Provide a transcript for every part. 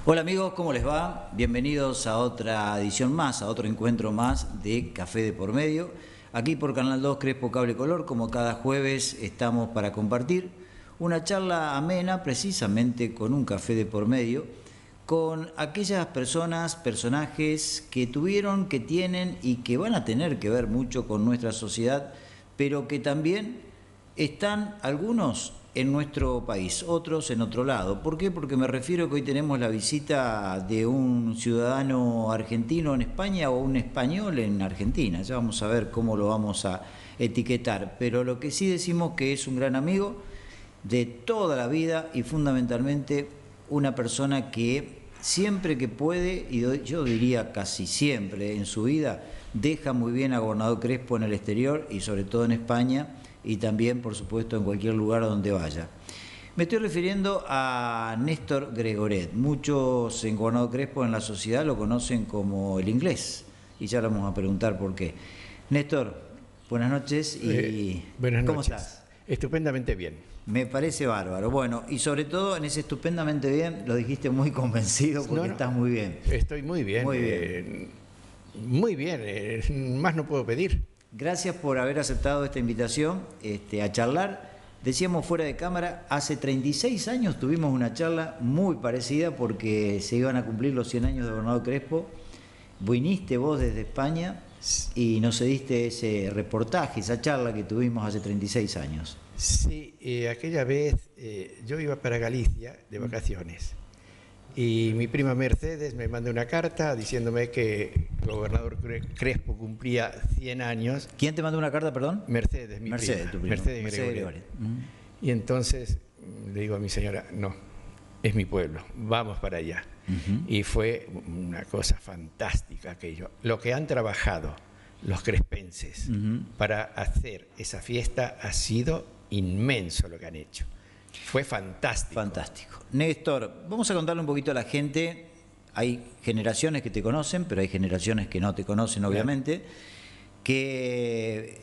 Hola amigos, ¿cómo les va? Bienvenidos a otra edición más, a otro encuentro más de Café de por Medio. Aquí por Canal 2 Crespo Cable Color, como cada jueves estamos para compartir una charla amena, precisamente con un café de por medio, con aquellas personas, personajes que tuvieron, que tienen y que van a tener que ver mucho con nuestra sociedad, pero que también están algunos en nuestro país, otros en otro lado. ¿Por qué? Porque me refiero que hoy tenemos la visita de un ciudadano argentino en España o un español en Argentina. Ya vamos a ver cómo lo vamos a etiquetar. Pero lo que sí decimos que es un gran amigo de toda la vida y fundamentalmente una persona que siempre que puede, y yo diría casi siempre en su vida, deja muy bien a Gobernador Crespo en el exterior y sobre todo en España, y también, por supuesto, en cualquier lugar donde vaya. Me estoy refiriendo a Néstor Gregoret. Muchos en Gobernador Crespo en la sociedad lo conocen como el inglés, y ya le vamos a preguntar por qué. Néstor, buenas noches y buenas noches. ¿Cómo estás? Estupendamente bien. Me parece bárbaro. Bueno, y sobre todo en ese estupendamente bien, lo dijiste muy convencido porque estás muy bien. Estoy muy bien. Muy bien. Muy bien, más no puedo pedir. Gracias por haber aceptado esta invitación a charlar. Decíamos fuera de cámara, hace 36 años tuvimos una charla muy parecida porque se iban a cumplir los 100 años de Gobernador Crespo. Viniste vos desde España y nos cediste ese reportaje, esa charla que tuvimos hace 36 años. Sí, aquella vez yo iba para Galicia de vacaciones y mi prima Mercedes me mandó una carta diciéndome que el Gobernador Crespo cumplía 100 años. ¿Quién te mandó una carta, perdón? Mercedes, mi prima. Tu prima. Mercedes Gregoret. Y entonces le digo a mi señora, no, es mi pueblo, vamos para allá. Y fue una cosa fantástica aquello. Lo que han trabajado los crespenses para hacer esa fiesta ha sido inmenso lo que han hecho. Fue fantástico. Fantástico. Néstor, vamos a contarle un poquito a la gente. Hay generaciones que te conocen, pero hay generaciones que no te conocen, obviamente. Que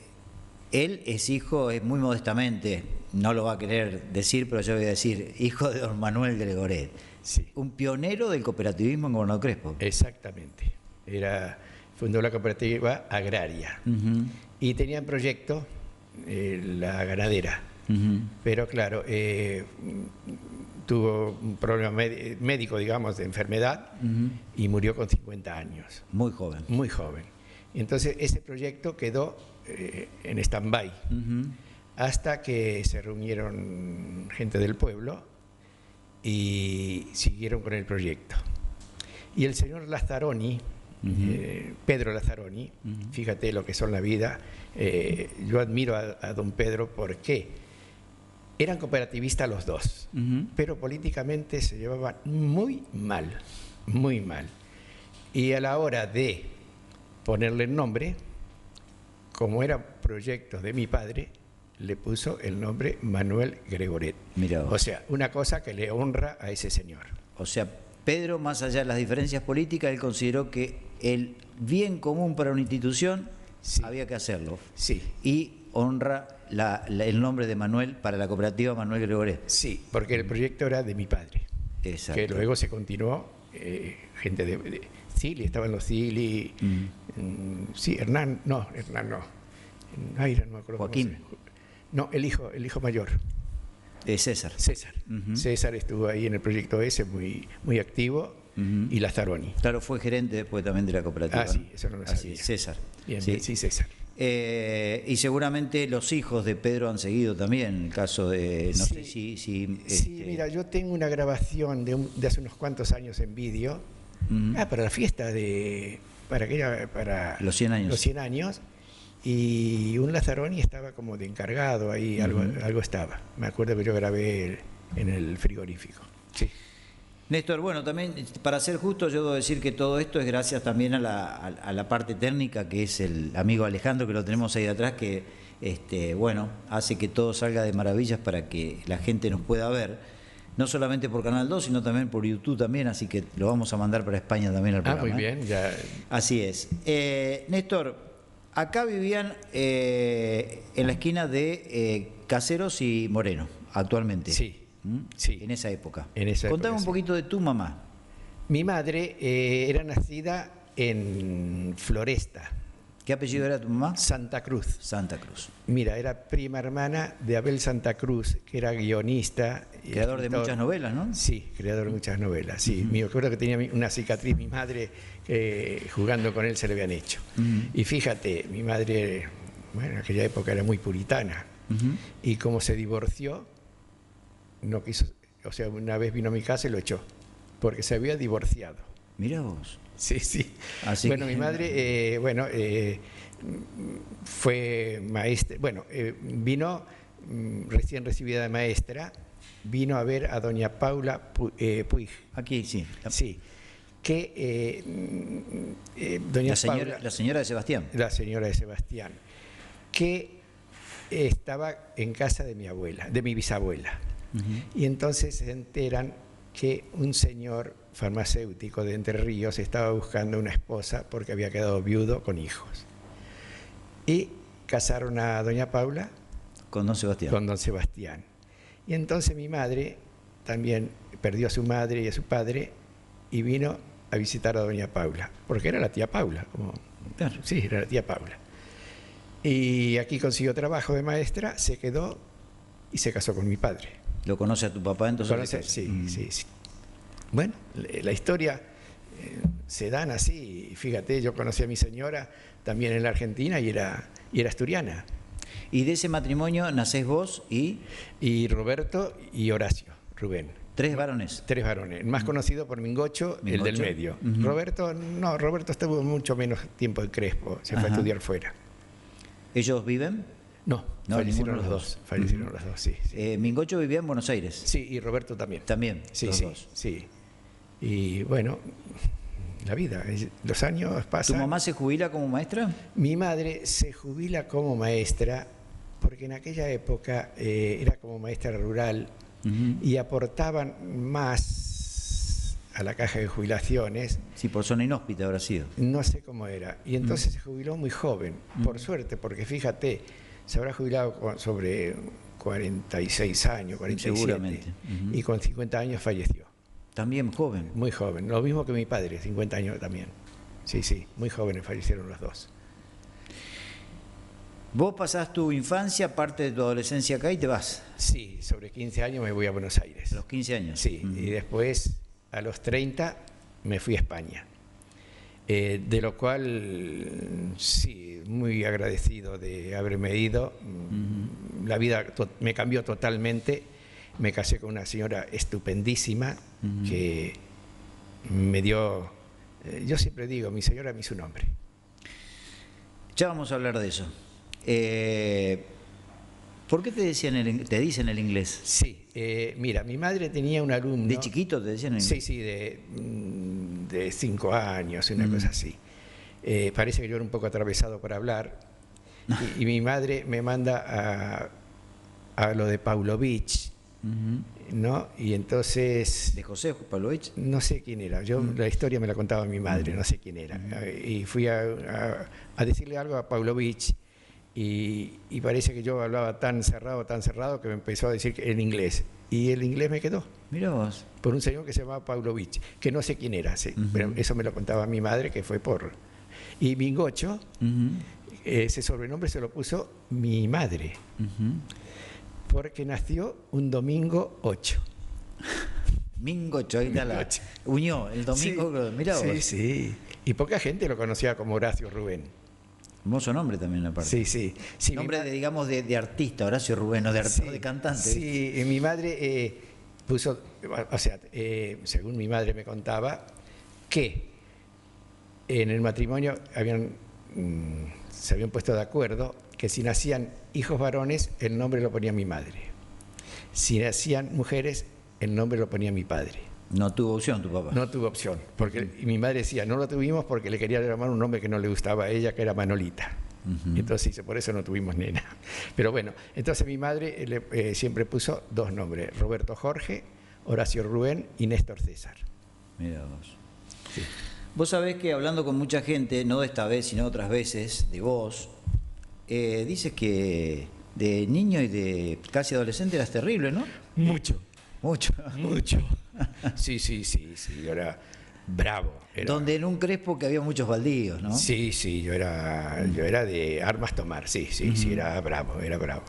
él es hijo, es muy modestamente, no lo va a querer decir, pero yo voy a decir, hijo de don Manuel Gregoret. Sí. Un pionero del cooperativismo en Gobernador Crespo. Exactamente. Fundó la cooperativa agraria. Y tenía en proyecto la ganadera. Pero claro, tuvo un problema médico, digamos, de enfermedad y murió con 50 años. Muy joven. Muy joven. Y entonces ese proyecto quedó en stand-by hasta que se reunieron gente del pueblo y siguieron con el proyecto. Y el señor Lazzaroni, Pedro Lazzaroni, fíjate lo que son la vida, yo admiro a don Pedro porque eran cooperativistas los dos, pero políticamente se llevaban muy mal, muy mal. Y a la hora de ponerle el nombre, como era proyecto de mi padre, le puso el nombre Manuel Gregoret. Mirá. O sea, una cosa que le honra a ese señor. O sea, Pedro, más allá de las diferencias políticas, él consideró que el bien común para una institución había que hacerlo. Sí. Y honra el nombre de Manuel para la cooperativa Manuel Gregoret. Sí, porque el proyecto era de mi padre. Exacto. Que luego se continuó, gente de Cili, estaban los Cili, sí, Hernán no. Naira, no me acuerdo. Joaquín. No, el hijo mayor. César. César estuvo ahí en el proyecto ese, muy, muy activo, y Lazzaroni. Claro, fue gerente después también de la cooperativa. Ah, sí, eso no lo sabía. César. Bien, sí, César. Y seguramente los hijos de Pedro han seguido también, el caso de, no sé si... Sí, mira, yo tengo una grabación de hace unos cuantos años en vídeo, para la fiesta para los 100 años. Los 100 años, y un Lazzaroni estaba como de encargado ahí, algo estaba. Me acuerdo que yo grabé en el frigorífico. Sí. Néstor, bueno, también para ser justo yo debo decir que todo esto es gracias también a la parte técnica, que es el amigo Alejandro, que lo tenemos ahí atrás, que bueno, hace que todo salga de maravillas para que la gente nos pueda ver, no solamente por Canal 2, sino también por YouTube también, así que lo vamos a mandar para España también al programa. Muy bien, ya. Así es. Néstor, acá vivían en la esquina de Caseros y Moreno, actualmente. Sí. Sí. En esa época. En esa Contame época, un poquito de tu mamá. Mi madre era nacida en Floresta, ¿Qué apellido era tu mamá? Santa Cruz. Santa Cruz. Mira, era prima hermana de Abel Santa Cruz, que era guionista. Y Creador de escritor. muchas novelas, ¿no? Sí, creador de muchas novelas. Sí, me acuerdo que tenía una cicatriz, mi madre, jugando con él se le habían hecho. Y fíjate, mi madre, bueno, en aquella época era muy puritana. Y como se divorció, no quiso, o sea, una vez vino a mi casa y lo echó, porque se había divorciado. Mira vos. Sí, sí. Así bueno, que... mi madre, fue maestra, vino recién recibida de maestra, vino a ver a doña Paula Puig. Aquí, sí. Sí, que doña Paula, La señora de Sebastián. la señora de Sebastián, que estaba en casa de mi abuela, de mi bisabuela. Y entonces se enteran que un señor farmacéutico de Entre Ríos estaba buscando una esposa porque había quedado viudo con hijos. Y casaron a doña Paula Con don Sebastián. con don Sebastián. Y entonces mi madre también perdió a su madre y a su padre y vino a visitar a doña Paula, porque era la tía Paula. Claro. Sí, era la tía Paula. Y aquí consiguió trabajo de maestra, se quedó y se casó con mi padre. ¿Lo conoce a tu papá entonces? Sí, sí, sí. Bueno, la historia se dan así. Fíjate, yo conocí a mi señora también en la Argentina y era asturiana. Y de ese matrimonio nacés vos y... Y Roberto y Horacio, Rubén. 3 varones. 3 varones. El más conocido por Mingocho, el del medio. Roberto estuvo mucho menos tiempo en Crespo, se fue a estudiar fuera. ¿Ellos viven? No, fallecieron los dos. Fallecieron los dos, sí. Mingocho vivía en Buenos Aires. Sí, y Roberto también. También. Sí, los sí, dos. sí. Y bueno, la vida, los años pasan. ¿Tu mamá se jubila como maestra? Mi madre se jubila como maestra porque en aquella época era como maestra rural y aportaban más a la caja de jubilaciones. Sí, por zona inhóspita habrá sido. No sé cómo era. Y entonces se jubiló muy joven, por suerte, porque fíjate, se habrá jubilado sobre 46 años, 47. Seguramente. Y con 50 años falleció. También joven. Muy joven, lo mismo que mi padre, 50 años también. Sí, sí, muy jóvenes fallecieron los dos. Vos pasás tu infancia, parte de tu adolescencia acá y te vas. Sí, sobre 15 años me voy a Buenos Aires. A los 15 años. Sí, y después a los 30 me fui a España. De lo cual, sí, muy agradecido de haberme ido. La vida me cambió totalmente. Me casé con una señora estupendísima que me dio, yo siempre digo, mi señora me hizo un hombre. Ya vamos a hablar de eso. ¿Por qué te dicen el inglés? Sí, mira, mi madre tenía un alumno. ¿De chiquito te decían el inglés? Sí, sí, de 5 años, una cosa así. Parece que yo era un poco atravesado para hablar. Y mi madre me manda a lo de Pavlovich, ¿no? Y entonces... ¿De José Pavlovich? No sé quién era. La historia me la contaba mi madre, no sé quién era. Y fui a decirle algo a Pavlovich. Y parece que yo hablaba tan cerrado, que me empezó a decir en inglés. Y el inglés me quedó. Mirá vos. Por un señor que se llamaba Pavlovich, que no sé quién era, sí, pero eso me lo contaba mi madre, que fue por... Y Mingocho, ese sobrenombre se lo puso mi madre, porque nació un domingo 8. Mingocho, ahí está la... Unió el domingo, sí, mirá vos. Sí, sí. Y poca gente lo conocía como Horacio Rubén. Hermoso nombre también, aparte. Sí, sí. Sí, nombre, digamos, de artista, Horacio Rubén, o de cantante. Sí, mi madre puso, o sea, según mi madre me contaba, que en el matrimonio se habían puesto de acuerdo que si nacían hijos varones, el nombre lo ponía mi madre. Si nacían mujeres, el nombre lo ponía mi padre. No tuvo opción tu papá. No tuvo opción, porque y mi madre decía, no lo tuvimos porque le quería llamar un nombre que no le gustaba a ella, que era Manolita. Entonces dice, por eso no tuvimos nena. Pero bueno, entonces mi madre siempre puso 2 nombres, Roberto Jorge, Horacio Rubén y Néstor César. Mira vos. Sí. Vos sabés que hablando con mucha gente, no de esta vez, sino otras veces, de vos, dices que de niño y de casi adolescente eras terrible, ¿no? Mucho. Mucho. Mucho. Sí. Ahora, bravo. Donde en un Crespo que había muchos baldíos, ¿no? Sí, yo era de armas tomar, sí, era bravo,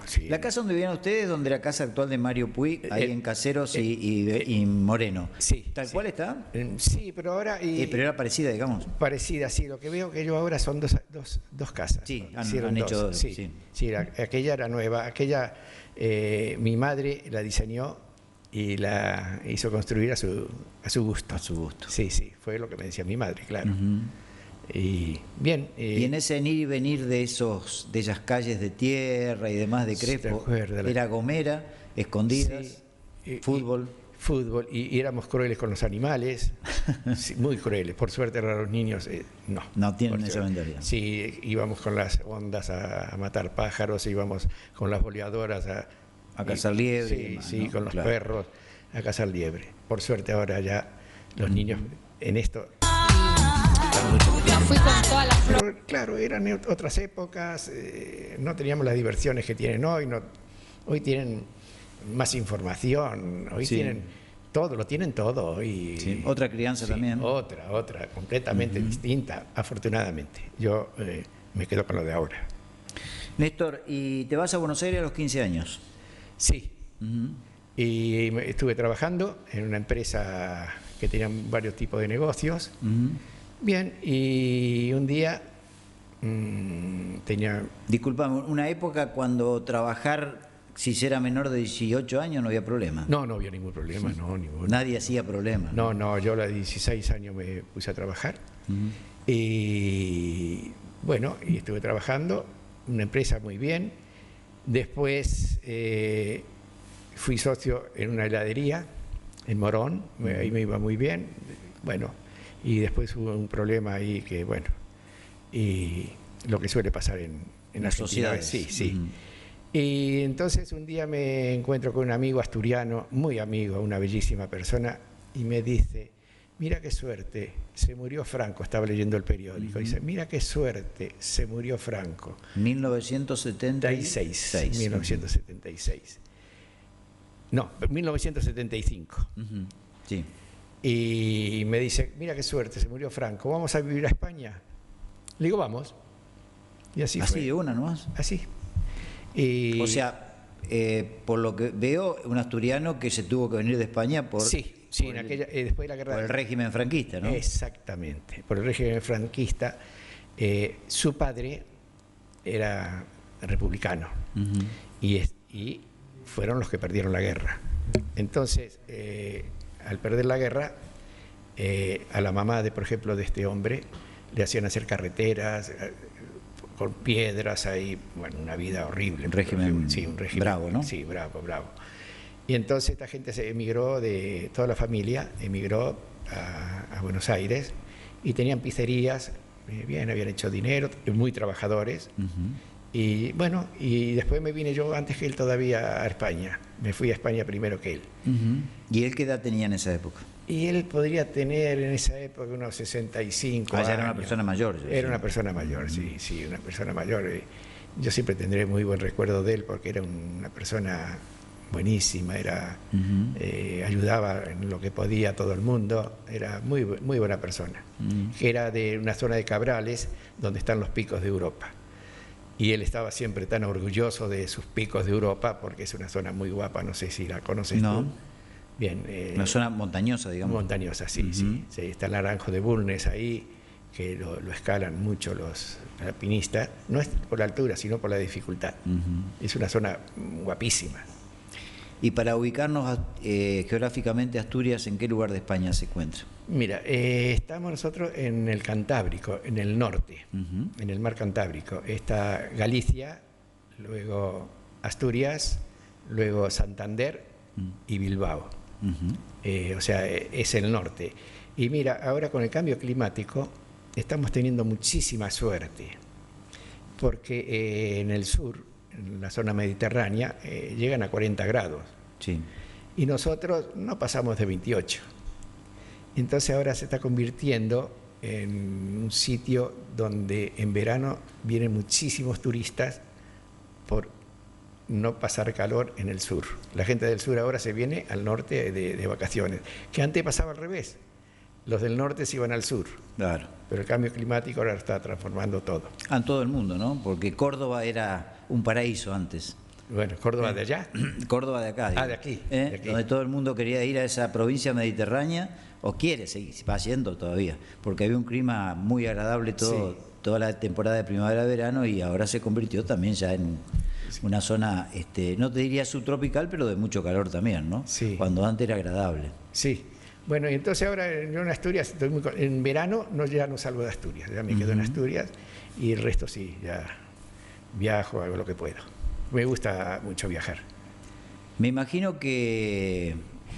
sí. La casa donde vivían ustedes, donde la casa actual de Mario Puig, ahí en Caseros y Moreno. Sí. ¿Tal cual está? Sí, pero ahora... pero era parecida, digamos. Parecida, sí. Lo que veo que yo ahora son dos casas. Sí, Hicieron han hecho dos. Sí, aquella era nueva. Aquella mi madre la diseñó y la hizo construir a su gusto. A su gusto. Sí, fue lo que me decía mi madre, claro. Y bien. Y en ese ir y venir de esas calles de tierra y demás de Crespo, era Gomera, escondidas, fútbol. Fútbol, y éramos crueles con los animales, sí, muy crueles. Por suerte ahora los niños no. No tienen esa mentalidad. Sí, íbamos con las ondas a matar pájaros, íbamos con las boleadoras a cazar liebre. Sí, y demás, sí, ¿no? con los Claro. perros a cazar liebre. Por suerte ahora ya los niños en esto... Fui con todas las flores. Pero, claro, eran otras épocas, no teníamos las diversiones que tienen hoy, hoy tienen más información, hoy tienen todo, lo tienen todo hoy. Sí, otra crianza también. Otra, completamente distinta, afortunadamente. Yo me quedo con lo de ahora. Néstor, ¿y te vas a Buenos Aires a los 15 años? Sí. Y estuve trabajando en una empresa que tenía varios tipos de negocios. Bien, y un día tenía... Disculpame, una época cuando trabajar, si se era menor de 18 años, no había problema. No había ningún problema, no, ninguno. Nadie hacía problema. No, yo a los 16 años me puse a trabajar. Y bueno, y estuve trabajando, una empresa muy bien. Después fui socio en una heladería en Morón, ahí me iba muy bien. Bueno, y después hubo un problema ahí que, bueno, y lo que suele pasar en las sociedades. Sí. Y entonces un día me encuentro con un amigo asturiano, muy amigo, una bellísima persona, y me dice, mira qué suerte, se murió Franco, estaba leyendo el periódico, dice, mira qué suerte, se murió Franco. 1976. 1976. No, 1975. Sí. Y me dice, mira qué suerte, se murió Franco, ¿vamos a vivir a España? Le digo, vamos. Y así fue. Así de una nomás. Así. Y... O sea, por lo que veo, un asturiano que se tuvo que venir de España por... Sí, después de la guerra... Por el régimen franquista, ¿no? Exactamente, por el régimen franquista. Su padre era republicano y fueron los que perdieron la guerra. Entonces, al perder la guerra, a la mamá, por ejemplo, de este hombre, le hacían hacer carreteras con piedras ahí, bueno, una vida horrible. Un régimen, un régimen bravo, ¿no? Sí, bravo. Y entonces esta gente se emigró, toda la familia emigró a Buenos Aires y tenían pizzerías, bien, habían hecho dinero, muy trabajadores. Y bueno, y después me vine yo antes que él todavía a España. Me fui a España primero que él. ¿Y él qué edad tenía en esa época? Y él podría tener en esa época unos 65 años. Era una persona mayor. Era una persona mayor, sí, una persona mayor. Yo siempre tendré muy buen recuerdo de él porque era una persona buenísima, ayudaba en lo que podía a todo el mundo, era muy buena persona. Era de una zona de Cabrales donde están los picos de Europa. Y él estaba siempre tan orgulloso de sus picos de Europa porque es una zona muy guapa, no sé si la conoces tú. Bien, una zona montañosa, digamos. Montañosa, sí. Está el Naranjo de Bulnes ahí, que lo escalan mucho los alpinistas, no es por la altura, sino por la dificultad. Es una zona guapísima. Y para ubicarnos geográficamente, Asturias, ¿en qué lugar de España se encuentra? Mira, estamos nosotros en el Cantábrico, en el norte, en el mar Cantábrico. Está Galicia, luego Asturias, luego Santander y Bilbao. O sea, es el norte. Y mira, ahora con el cambio climático estamos teniendo muchísima suerte, porque en el sur, en la zona mediterránea, llegan a 40 grados. Sí. Y nosotros no pasamos de 28. Entonces ahora se está convirtiendo en un sitio donde en verano vienen muchísimos turistas por no pasar calor en el sur. La gente del sur ahora se viene al norte de vacaciones, que antes pasaba al revés. los del norte se iban al sur. Claro. Pero el cambio climático ahora está transformando todo. En todo el mundo, ¿no? Porque Córdoba era un paraíso antes. Bueno, ¿Córdoba de allá? Córdoba de acá. Digo. De aquí. Donde todo el mundo quería ir a esa provincia mediterránea, o quiere seguir, va yendo todavía, porque había un clima muy agradable toda la temporada de primavera-verano, y ahora se convirtió también ya en una zona, no te diría subtropical, pero de mucho calor también, ¿no? Sí. Cuando antes era agradable. Sí. Bueno, y entonces ahora yo en Asturias, en verano ya no salgo de Asturias, ya me quedo en Asturias, y el resto sí, ya viajo, hago lo que puedo. Me gusta mucho viajar. Me imagino que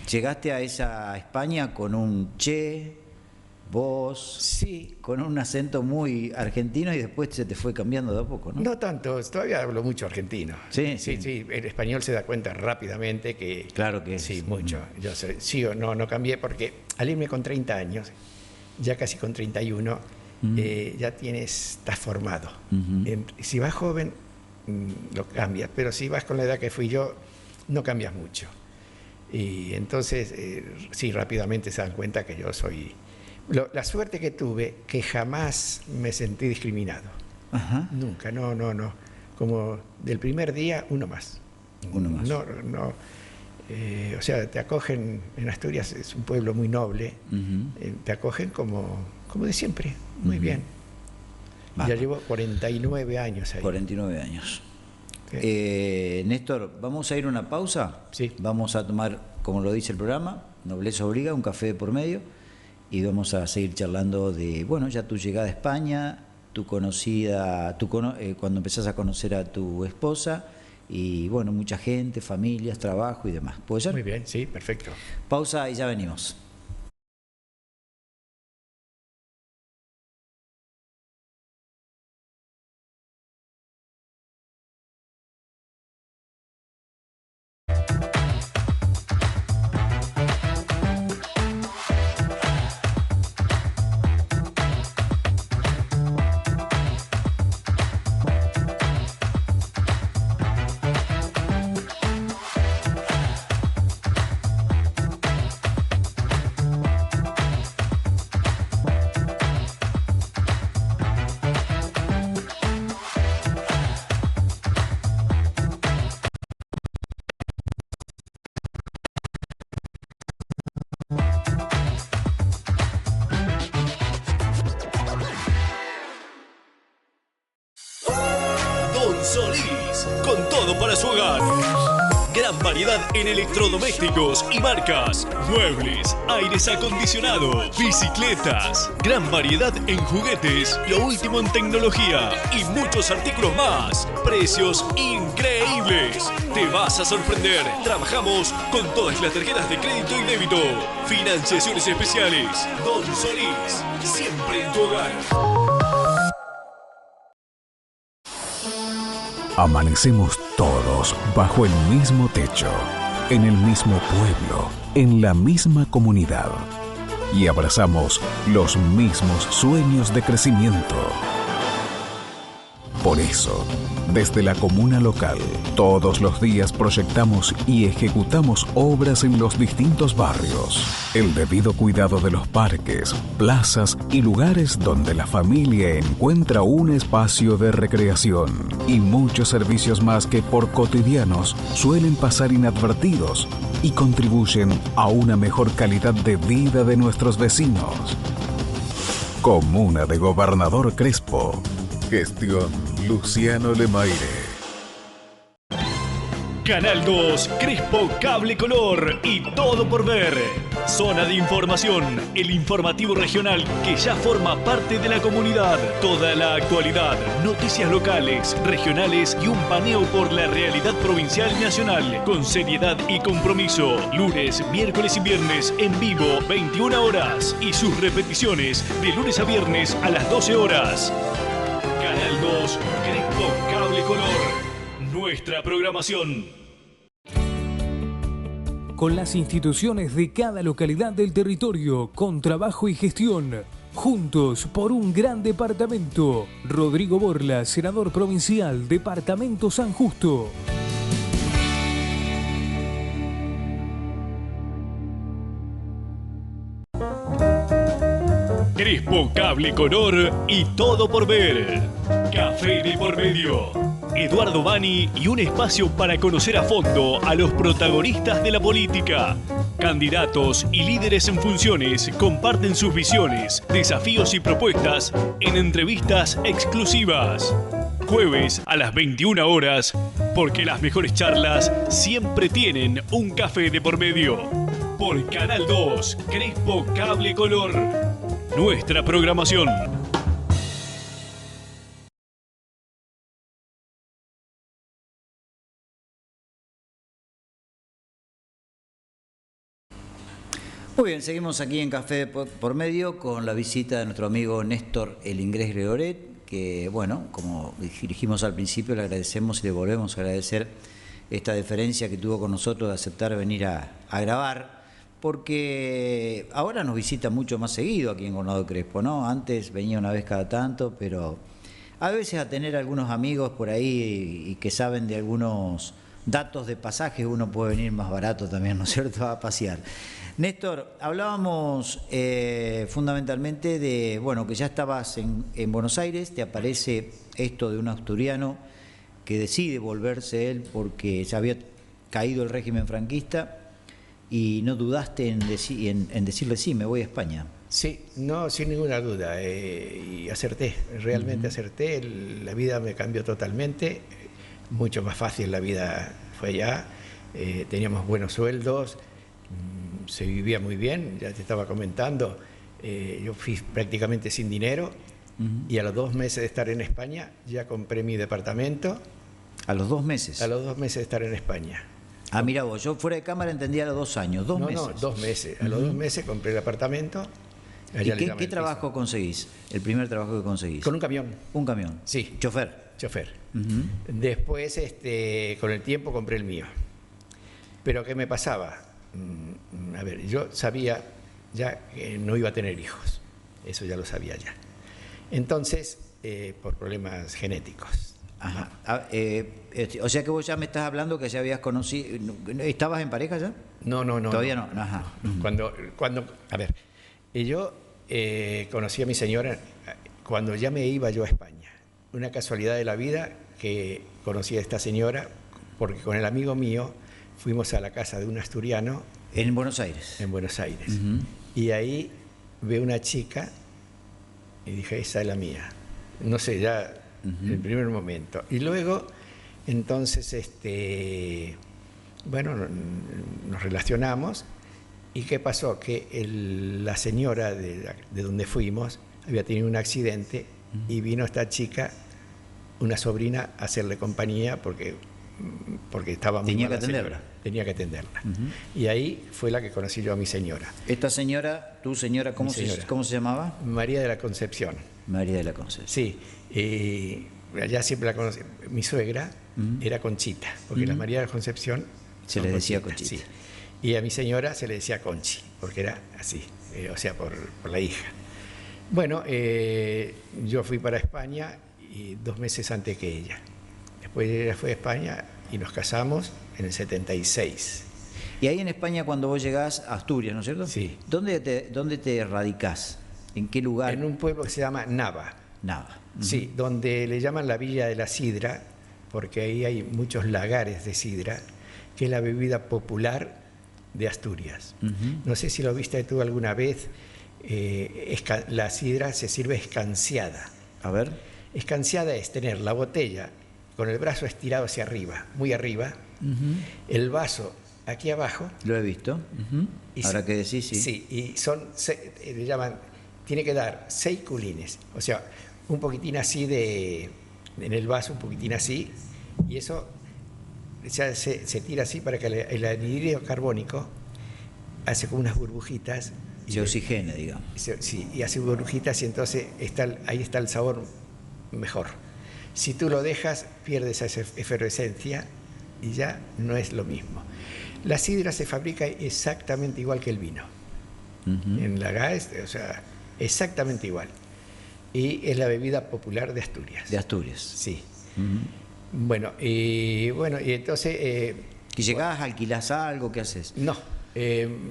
llegaste a esa España con un che, vos, Sí. con un acento muy argentino, y después se te fue cambiando de a poco, ¿no? No tanto, todavía hablo mucho argentino. Sí. Sí, el español se da cuenta rápidamente que... Claro que sí, es. mucho. Yo sí o no cambié, porque al irme con 30 años, ya casi con 31, ya estás formado. Si vas joven, lo cambias, pero si vas con la edad que fui yo, no cambias mucho. Y entonces, sí, rápidamente se dan cuenta que yo soy... La suerte que tuve, que jamás me sentí discriminado. Ajá. Nunca, no. Como del primer día, uno más. Uno más. No. O sea, te acogen, en Asturias es un pueblo muy noble, te acogen como de siempre, muy bien. Ya llevo 49 años ahí. 49 años. Sí. Néstor, vamos a ir a una pausa. Sí. Vamos a tomar, como lo dice el programa, Nobleza Obliga, un café de por medio, y vamos a seguir charlando de, bueno, ya tu llegada a España, tu conocida, cuando empezás a conocer a tu esposa, y bueno, mucha gente, familias, trabajo y demás. ¿Puede ser? Muy bien, sí, perfecto. Pausa y ya venimos. Solís, con todo para su hogar. Gran variedad en electrodomésticos y marcas, muebles, aires acondicionados, bicicletas. Gran variedad en juguetes, lo último en tecnología y muchos artículos más. Precios increíbles. Te vas a sorprender. Trabajamos con todas las tarjetas de crédito y débito. Financiaciones especiales. Don Solís, siempre en tu hogar. Amanecemos todos bajo el mismo techo, en el mismo pueblo, en la misma comunidad, y abrazamos los mismos sueños de crecimiento. Por eso, desde la comuna local, todos los días proyectamos y ejecutamos obras en los distintos barrios. El debido cuidado de los parques, plazas y lugares donde la familia encuentra un espacio de recreación. Y muchos servicios más que por cotidianos suelen pasar inadvertidos y contribuyen a una mejor calidad de vida de nuestros vecinos. Comuna de Gobernador Crespo. Gestión Luciano Lemaire. Canal 2, Crespo Cable Color y todo por ver. Zona de información, el informativo regional que ya forma parte de la comunidad. Toda la actualidad, noticias locales, regionales y un paneo por la realidad provincial y nacional. Con seriedad y compromiso. Lunes, miércoles y viernes en vivo, 21 horas. Y sus repeticiones de lunes a viernes a las 12 horas. Canal 2, Crespo Cable Color. Nuestra programación. Con las instituciones de cada localidad del territorio, con trabajo y gestión, juntos por un gran departamento. Rodrigo Borla, senador provincial, Departamento San Justo. Crespo Cable Color y Todo por Ver. Café de por medio. Eduardo Bani y un espacio para conocer a fondo a los protagonistas de la política. Candidatos y líderes en funciones comparten sus visiones, desafíos y propuestas en entrevistas exclusivas. Jueves a las 21 horas, porque las mejores charlas siempre tienen un café de por medio. Por Canal 2, Crespo Cable Color. Nuestra programación. Muy bien, seguimos aquí en Café por Medio con la visita de nuestro amigo Néstor El Inglés Gregoret, que bueno, como dijimos al principio, le agradecemos y le volvemos a agradecer esta deferencia que tuvo con nosotros de aceptar venir a grabar, porque ahora nos visita mucho más seguido aquí en Coronado Crespo, ¿no? Antes venía una vez cada tanto, pero a veces a tener algunos amigos por ahí y que saben de algunos datos de pasajes, uno puede venir más barato también, ¿no es cierto?, a pasear. Néstor, hablábamos fundamentalmente de, bueno, que ya estabas en Buenos Aires, te aparece esto de un asturiano que decide volverse él porque se había caído el régimen franquista y no dudaste en decirle sí, me voy a España. Sí, no, sin ninguna duda, y acerté, realmente acerté, la vida me cambió totalmente, mucho más fácil la vida fue allá, teníamos buenos sueldos, se vivía muy bien, ya te estaba comentando, yo fui prácticamente sin dinero y a los 2 meses de estar en España ya compré mi departamento. ¿A los 2 meses? A los 2 meses de estar en España. Ah, mira vos, yo fuera de cámara entendía a los 2 años, 2 meses. No, 2 meses. A los 2 meses compré el apartamento. ¿Y qué trabajo conseguís? El primer trabajo que conseguís. Con un camión. ¿Un camión? Sí. ¿Chofer? Chofer. Después, con el tiempo, compré el mío. Pero ¿qué me pasaba? A ver, yo sabía ya que no iba a tener hijos. Eso ya lo sabía ya. Entonces, por problemas genéticos. Ajá. O sea que vos ya me estás hablando que ya habías conocido. ¿Estabas en pareja ya? No. Todavía no. Ajá. A ver, yo conocí a mi señora cuando ya me iba yo a España. Una casualidad de la vida que conocí a esta señora porque con el amigo mío fuimos a la casa de un asturiano. ¿En Buenos Aires? En Buenos Aires. Y ahí veo una chica y dije, esa es la mía. No sé, ya en el primer momento. Y luego, entonces, bueno, nos relacionamos. ¿Y qué pasó? Que la señora de donde fuimos había tenido un accidente y vino esta chica, una sobrina, a hacerle compañía porque estaba muy Tenía mala que atenderla. señora. Tenía que atenderla. Y ahí fue la que conocí yo a mi señora. Esta señora, tu señora, ¿cómo se llamaba? María de la Concepción. María de la Concepción. Sí. Allá siempre la conocí. Mi suegra era Conchita, porque la María de la Concepción se le decía Conchita. Sí. Y a mi señora se le decía Conchi, porque era así, o sea, por la hija. Bueno, yo fui para España y 2 meses antes que ella. Después ella fue a España y nos casamos en el 76. Y ahí en España, cuando vos llegás a Asturias, ¿no es cierto? Sí. ¿Dónde te radicás? ¿En qué lugar? En un pueblo que se llama Nava. Nava. Sí, donde le llaman la Villa de la Sidra, porque ahí hay muchos lagares de sidra, que es la bebida popular de Asturias. No sé si lo viste tú alguna vez, la sidra se sirve escanciada. A ver. Escanciada es tener la botella con el brazo estirado hacia arriba, muy arriba, el vaso aquí abajo. Lo he visto. Ahora que decís, sí. Sí, y le llaman, tiene que dar 6 culines, o sea, un poquitín así en el vaso, un poquitín así, y eso se tira así para que el anhídrido carbónico hace como unas burbujitas. Se oxigena, digamos. Sí, y hace burbujitas y entonces ahí está el sabor mejor. Si tú lo dejas, pierdes esa efervescencia y ya no es lo mismo. La sidra se fabrica exactamente igual que el vino. En la GAES, o sea, exactamente igual. Y es la bebida popular de Asturias. De Asturias. Sí. Bueno, y entonces... ¿Y llegás, alquilás algo? ¿Qué haces? No,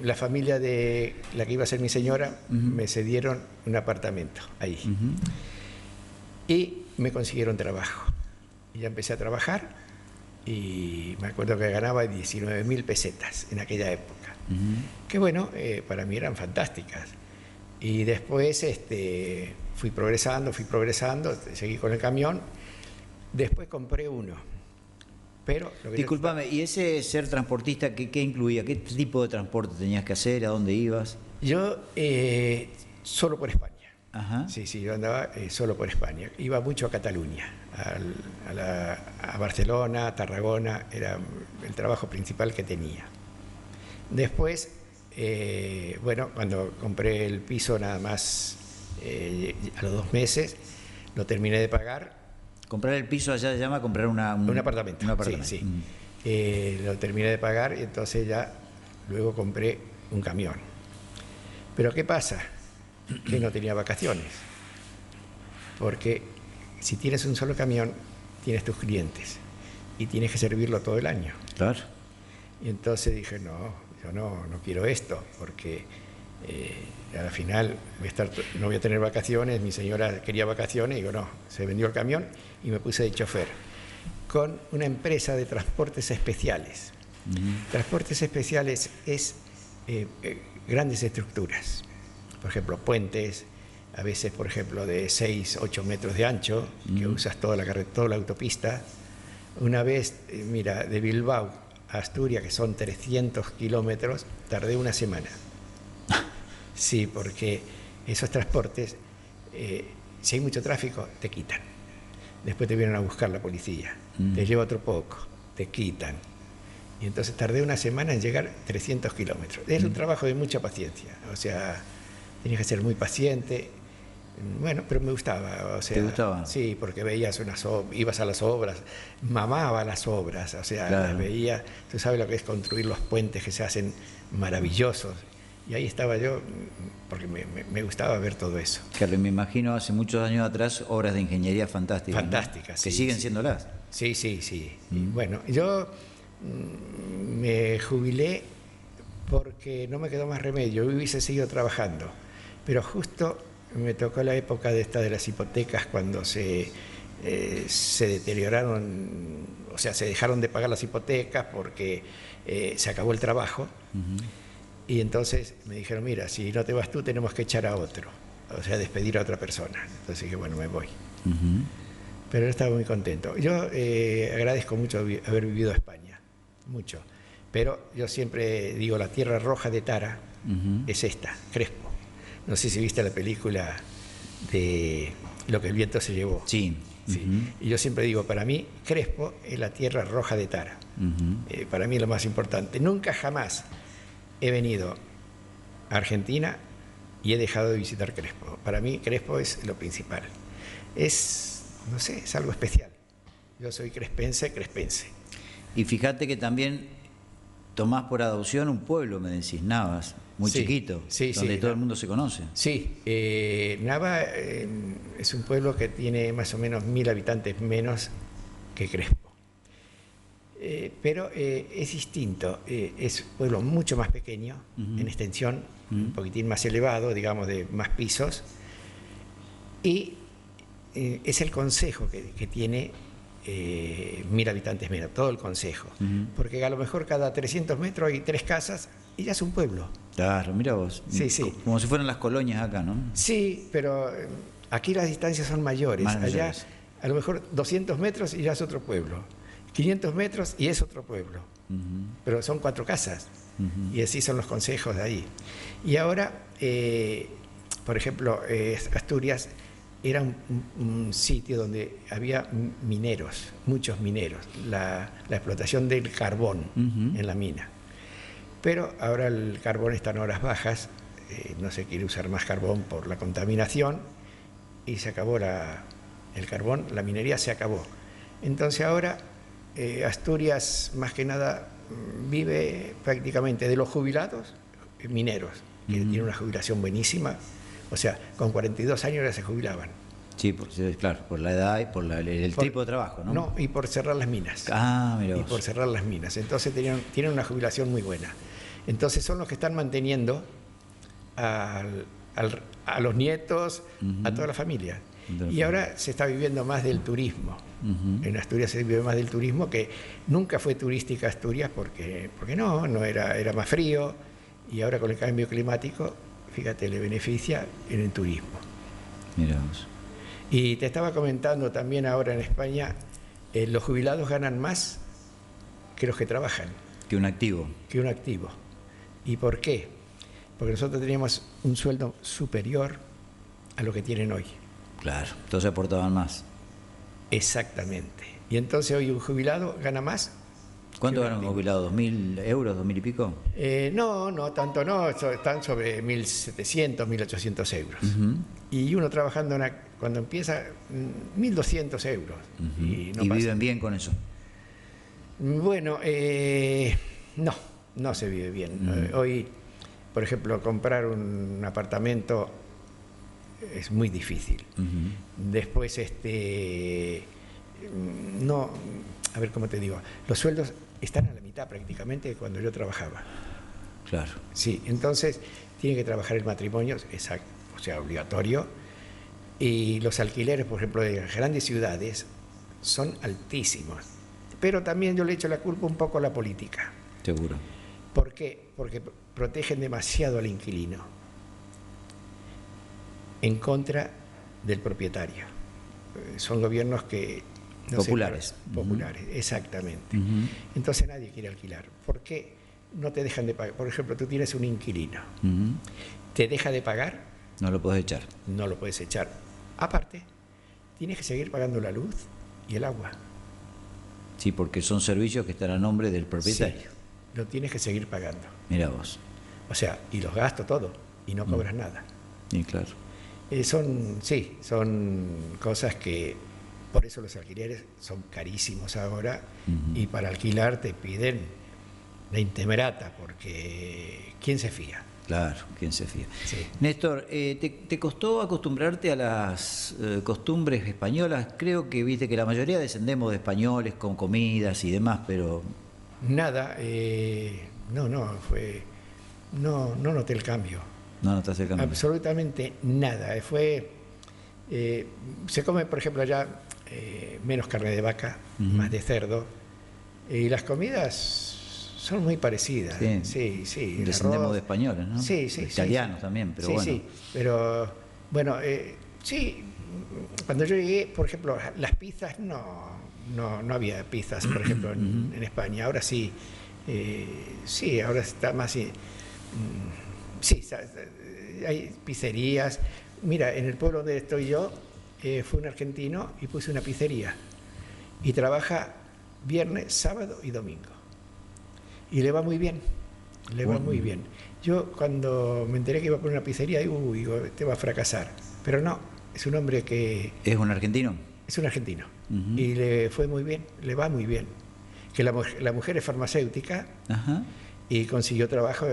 La familia de la que iba a ser mi señora me cedieron un apartamento ahí. Y me consiguieron trabajo. Y ya empecé a trabajar y me acuerdo que ganaba 19.000 pesetas en aquella época. Que bueno, para mí eran fantásticas. Y después fui progresando, seguí con el camión. Después compré uno. Pero Discúlpame, ¿y ese ser transportista qué incluía? ¿Qué tipo de transporte tenías que hacer? ¿A dónde ibas? Yo solo por España. Ajá. Sí, yo andaba solo por España. Iba mucho a Cataluña, a Barcelona, a Tarragona, era el trabajo principal que tenía. Después, bueno, cuando compré el piso nada más a los 2 meses, lo terminé de pagar. Comprar el piso allá se llama comprar un apartamento. Un apartamento. Sí. Lo terminé de pagar y entonces ya luego compré un camión. Pero ¿qué pasa? Que no tenía vacaciones. Porque si tienes un solo camión, tienes tus clientes y tienes que servirlo todo el año. Claro. Y entonces dije, no, yo no quiero esto, porque al final no voy a tener vacaciones. Mi señora quería vacaciones y digo, no, se vendió el camión y me puse de chofer con una empresa de transportes especiales. Transportes especiales es grandes estructuras, por ejemplo, puentes, a veces, por ejemplo, de 6, 8 metros de ancho, que usas toda la autopista. Una vez, mira, de Bilbao a Asturias, que son 300 kilómetros, tardé una semana. Sí, porque esos transportes, si hay mucho tráfico, te quitan. Después te vienen a buscar la policía, te lleva otro poco, te quitan. Y entonces tardé una semana en llegar 300 kilómetros. Es un trabajo de mucha paciencia, o sea, tenías que ser muy paciente. Bueno, pero me gustaba. O sea, ¿te gustaba? Sí, porque veías ibas a las obras, mamaba las obras, o sea, claro. Veía, tú sabes lo que es construir los puentes que se hacen maravillosos. Y ahí estaba yo, porque me gustaba ver todo eso. Claro, me imagino hace muchos años atrás obras de ingeniería fantásticas. Fantásticas, ¿no? Que sí, siguen sí. siéndolas. Sí. Y bueno, yo me jubilé porque no me quedó más remedio, yo hubiese seguido trabajando. Pero justo me tocó la época de las hipotecas, cuando se deterioraron, o sea, se dejaron de pagar las hipotecas porque se acabó el trabajo. Y entonces me dijeron, mira, si no te vas tú, tenemos que echar a otro, o sea, despedir a otra persona. Entonces dije, bueno, me voy. Pero yo estaba muy contento. Yo agradezco mucho haber vivido en España, mucho. Pero yo siempre digo, la tierra roja de Tara es esta, Crespo. No sé si viste la película de Lo que el viento se llevó. Sí. Y yo siempre digo, para mí, Crespo es la tierra roja de Tara. Para mí es lo más importante. Nunca jamás he venido a Argentina y he dejado de visitar Crespo. Para mí, Crespo es lo principal. Es, no sé, es algo especial. Yo soy crespense. Y fíjate que también tomás por adopción un pueblo, me decís, Navas, muy chiquito, donde todo el mundo se conoce. Sí, Nava es un pueblo que tiene más o menos 1000 habitantes menos que Crespo. Pero es distinto, es un pueblo mucho más pequeño en extensión, un poquitín más elevado, digamos, de más pisos, y es el concejo que tiene 1000 habitantes menos, todo el concejo, porque a lo mejor cada 300 metros hay 3 casas y ya es un pueblo. Claro, mira vos, Sí. Como si fueran las colonias acá, ¿no? Sí, pero aquí las distancias son mayores. Allá a lo mejor 200 metros y ya es otro pueblo, 500 metros y es otro pueblo, pero son 4 casas, y así son los consejos de ahí. Y ahora, por ejemplo, Asturias era un sitio donde había mineros, muchos mineros, la explotación del carbón en la mina. Pero ahora el carbón está en horas bajas, no se quiere usar más carbón por la contaminación, y se acabó el carbón, la minería se acabó. Entonces ahora Asturias, más que nada, vive prácticamente de los jubilados mineros, que tienen una jubilación buenísima. O sea, con 42 años ya se jubilaban. Sí, claro, por la edad y por el tipo de trabajo, ¿no? No, y por cerrar las minas. Ah, mira vos. Y por cerrar las minas. Entonces tienen una jubilación muy buena. Entonces son los que están manteniendo a los nietos, a toda la familia. Y ahora se está viviendo más del turismo. En Asturias se vive más del turismo, que nunca fue turística Asturias porque no era más frío, y ahora con el cambio climático, fíjate, le beneficia en el turismo. Miramos. Y te estaba comentando también ahora en España, los jubilados ganan más que los que trabajan. Que un activo. Que un activo. ¿Y por qué? Porque nosotros teníamos un sueldo superior a lo que tienen hoy. Claro, entonces aportaban más. Exactamente. Y entonces hoy un jubilado gana más. ¿Cuánto gana un jubilado? ¿2.000 euros, 2.000 y pico? No, tanto no, están sobre 1.700, 1.800 euros. Y uno trabajando cuando empieza, 1.200 euros. ¿Y viven bien con eso? Bueno, no se vive bien. Hoy, por ejemplo, comprar un apartamento es muy difícil. Después, no, a ver cómo te digo, los sueldos están a la mitad prácticamente de cuando yo trabajaba. Claro. Sí, entonces tiene que trabajar el matrimonio, exacto, o sea, obligatorio, y los alquileres, por ejemplo, de grandes ciudades son altísimos. Pero también yo le echo la culpa un poco a la política. Seguro. ¿Por qué? Porque protegen demasiado al inquilino en contra del propietario. Son gobiernos que... populares. Populares, exactamente. Entonces nadie quiere alquilar. ¿Por qué no te dejan de pagar? Por ejemplo, tú tienes un inquilino. ¿Te deja de pagar? No lo puedes echar. No lo puedes echar. Aparte, tienes que seguir pagando la luz y el agua. Sí, porque son servicios que están a nombre del propietario. Sí, lo tienes que seguir pagando. Mira vos. O sea, y los gastos, todo, y no cobras nada. Y claro. Son cosas que, por eso los alquileres son carísimos ahora, y para alquilar te piden la intemerata, porque ¿quién se fía? Claro, ¿quién se fía? Sí. Néstor, ¿te costó acostumbrarte a las costumbres españolas? Creo que viste que la mayoría descendemos de españoles con comidas y demás, pero... Nada, no noté el cambio. No notaste el cambio. Absolutamente nada. Se come, por ejemplo, allá menos carne de vaca, más de cerdo, y las comidas son muy parecidas. Sí. Descendemos de españoles, ¿no? Sí. Italianos también, pero bueno. Sí, pero bueno, sí, cuando yo llegué, por ejemplo, las pizzas no había pizzas, por ejemplo, en España. Ahora sí, ahora está más... Sí, hay pizzerías. Mira, en el pueblo donde estoy yo, fue un argentino y puse una pizzería. Y trabaja viernes, sábado y domingo. Y le va muy bien, va muy bien. Yo cuando me enteré que iba a poner una pizzería, digo, te va a fracasar. Pero no, es un hombre que... ¿Es un argentino? Es un argentino. Y le fue muy bien, le va muy bien. Que la mujer es farmacéutica y consiguió trabajo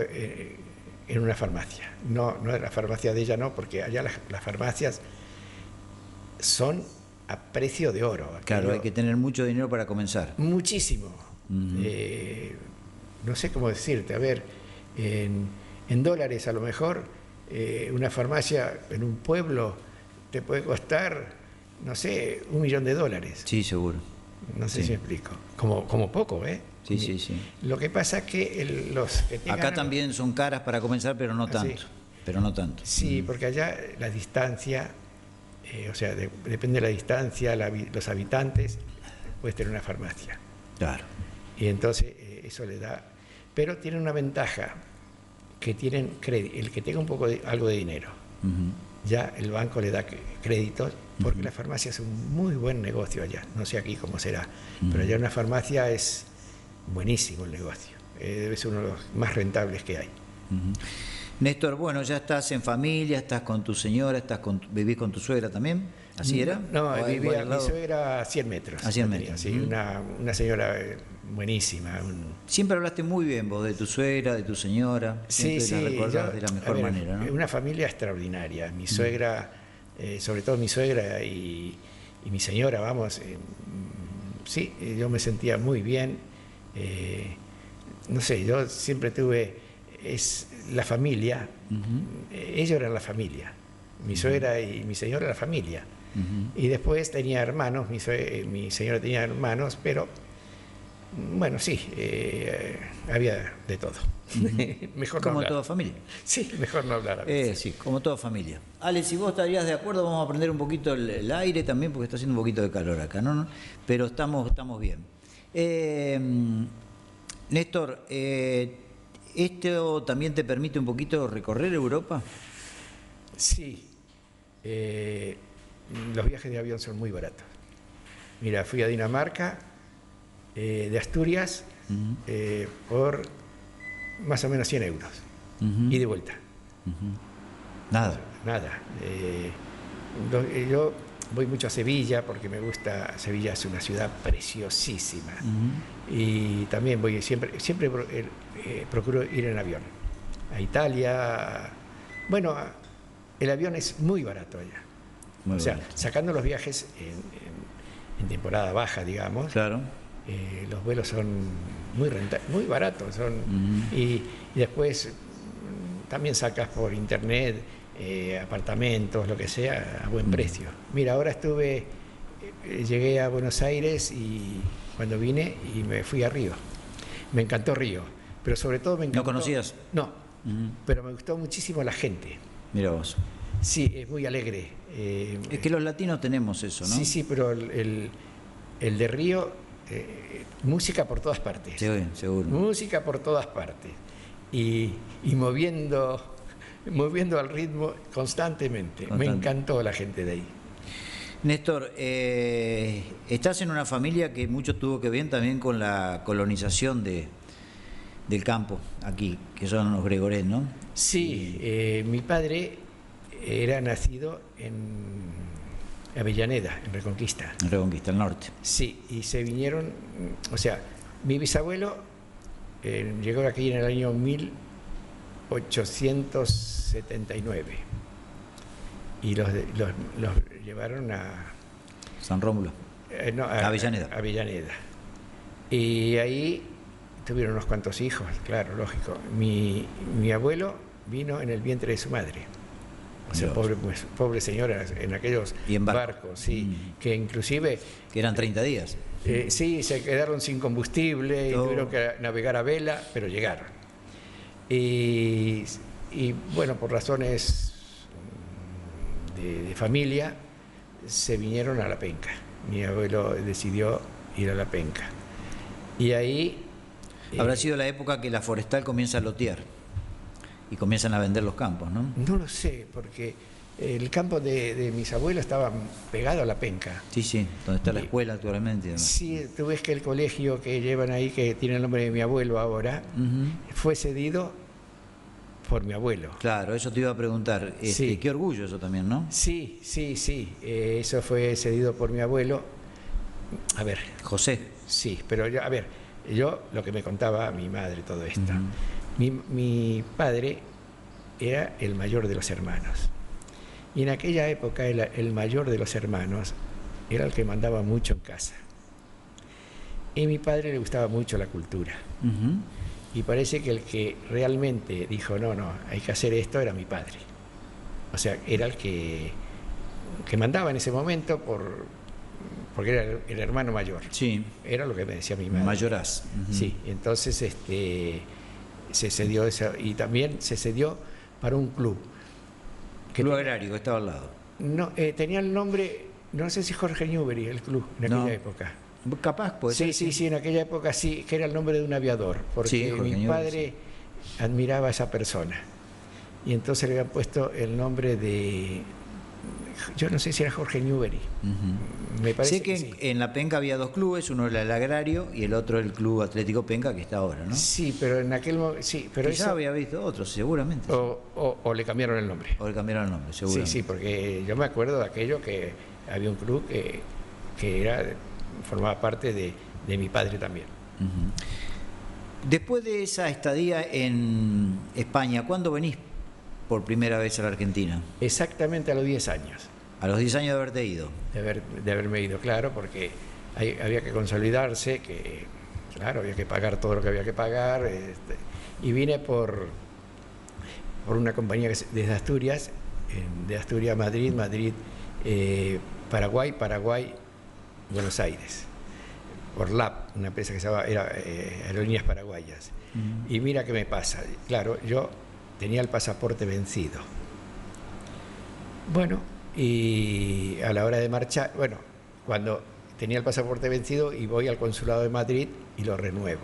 en una farmacia. No es la farmacia de ella, no, porque allá las farmacias son a precio de oro. Claro, hay que tener mucho dinero para comenzar. Muchísimo. No sé cómo decirte, a ver, en dólares a lo mejor, una farmacia en un pueblo te puede costar, no sé, $1.000.000. Sí, seguro. No sé si me explico. Como poco, ¿eh? Sí. Lo que pasa es que los que tengan... Acá también son caras para comenzar, pero no tanto. Sí. Pero no tanto. Sí, porque allá la distancia, o sea, depende de la distancia, los habitantes, puedes tener una farmacia. Claro. Y entonces eso le da... Pero tienen una ventaja, que tienen crédito. El que tenga algo de dinero, ya el banco le da créditos, porque la farmacia es un muy buen negocio allá. No sé aquí cómo será, pero allá una farmacia es buenísimo el negocio. Debe ser uno de los más rentables que hay. Néstor, bueno, ya estás en familia, estás con tu señora, vivís con tu suegra también, ¿así era? No, vivía mi suegra a 100 metros. A 100 metros. Sí, una señora buenísima. Siempre hablaste muy bien vos de tu suegra, de tu señora. Sí, la recordás de la mejor manera, ¿no? Una familia extraordinaria. Mi suegra, sobre todo mi suegra y mi señora, vamos, sí, yo me sentía muy bien. No sé, yo siempre tuve es la familia. Ellos eran la familia. Mi suegra y mi señora era la familia. Y después tenía hermanos, mi señora tenía hermanos, pero bueno, sí, había de todo. Mejor no Como hablar. toda familia. Sí, mejor no hablar a veces. Sí, como toda familia. Ale, si vos estarías de acuerdo, vamos a prender un poquito el aire también, porque está haciendo un poquito de calor acá, ¿no? Pero estamos bien. Néstor, ¿esto también te permite un poquito recorrer Europa? Sí, los viajes de avión son muy baratos. Mira, fui a Dinamarca, de Asturias, por más o menos 100 euros, y de vuelta. Nada. Nada. Yo voy mucho a Sevilla porque me gusta. Sevilla es una ciudad preciosísima. Y también voy siempre procuro ir en avión. A Italia. Bueno, el avión es muy barato allá. Muy o sea, barato. sacando los viajes en temporada baja, digamos. Claro. Los vuelos son muy baratos. Y después también sacas por internet apartamentos, lo que sea, a buen precio. Mira, ahora llegué a Buenos Aires y cuando vine y me fui a Río. Me encantó Río, pero sobre todo me encantó... ¿No conocías? No, pero me gustó muchísimo la gente. Mira vos. Sí, es muy alegre. Es que los latinos tenemos eso, ¿no? Sí, pero el de Río, música por todas partes. Sí, seguro. Música por todas partes. Y moviendo al ritmo constantemente. Me encantó la gente de ahí. Néstor, estás en una familia que mucho tuvo que ver también con la colonización del campo aquí, que son los Gregorés, ¿no? Sí, mi padre era nacido en Avellaneda, en Reconquista. En Reconquista, el norte. Sí, y se vinieron, o sea, mi bisabuelo llegó aquí en el año 1879 y los llevaron a San Rómulo. No, Avellaneda. Avellaneda. Y ahí tuvieron unos cuantos hijos, claro, lógico. Mi abuelo vino en el vientre de su madre. O sea, pobre señora en aquellos barcos, sí, que inclusive... Que eran 30 días. Sí, se quedaron sin combustible y tuvieron que navegar a vela, pero llegaron. Y bueno, por razones de familia, se vinieron a La Penca. Mi abuelo decidió ir a La Penca. Y ahí... Habrá sido la época que la forestal comienza a lotear y comienzan a vender los campos, ¿no? No lo sé, porque el campo de mis abuelos estaba pegado a La Penca. Sí, donde está la escuela actualmente. Sí, tú ves que el colegio que llevan ahí, que tiene el nombre de mi abuelo ahora, fue cedido por mi abuelo. Claro, eso te iba a preguntar. Sí. Qué orgullo eso también, ¿no? Sí. Eso fue cedido por mi abuelo. A ver. José. Sí, pero yo lo que me contaba mi madre, todo esto. Mi padre era el mayor de los hermanos. Y en aquella época el mayor de los hermanos era el que mandaba mucho en casa. Y a mi padre le gustaba mucho la cultura. Y parece que el que realmente dijo, no, hay que hacer esto, era mi padre. O sea, era el que mandaba en ese momento porque era el hermano mayor. Sí. Era lo que me decía mi madre. Mayorás. Sí, entonces se cedió eso, y también se cedió para un club. Club agrario, que estaba al lado. No, tenía el nombre, no sé si Jorge Newbery, el club, en aquella época. Capaz, pues. Sí, en aquella época sí, que era el nombre de un aviador, porque mi padre admiraba a esa persona. Y entonces le habían puesto el nombre de... Yo no sé si era Jorge Newbery. Me parece sé que sí. En La Penca había dos clubes, uno era el agrario y el otro el Club Atlético Penca, que está ahora, ¿no? Sí, pero en aquel momento... Sí, pero Quizá había visto otros, seguramente. O le cambiaron el nombre. O le cambiaron el nombre, seguramente. Sí, porque yo me acuerdo de aquello que había un club que formaba parte de mi padre también. Después de esa estadía en España, ¿cuándo venís por primera vez a la Argentina? Exactamente a los 10 años. A los 10 años de haberte ido. De haberme ido, claro, porque había que consolidarse, que claro, había que pagar todo lo que había que pagar, y vine por por una compañía desde Asturias, de Asturias a Madrid, Paraguay, Buenos Aires, por LAP, una empresa que se llama Aerolíneas Paraguayas. Y mira qué me pasa. Claro, yo tenía el pasaporte vencido. Bueno, y a la hora de marchar, bueno, cuando tenía el pasaporte vencido y voy al consulado de Madrid y lo renuevo.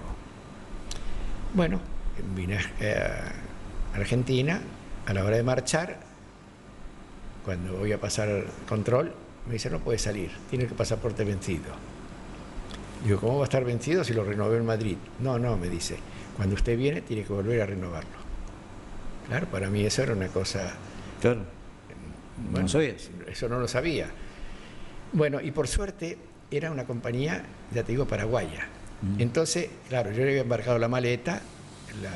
Bueno, vine a Argentina, a la hora de marchar, cuando voy a pasar el control, me dice, no puede salir, tiene el pasaporte vencido. Digo, ¿cómo va a estar vencido si lo renové en Madrid? No, me dice, cuando usted viene tiene que volver a renovarlo. Claro, para mí eso era una cosa... Claro, bueno, no sabías. Eso no lo sabía. Bueno, y por suerte era una compañía, ya te digo, paraguaya. Entonces, claro, yo le había embarcado la maleta,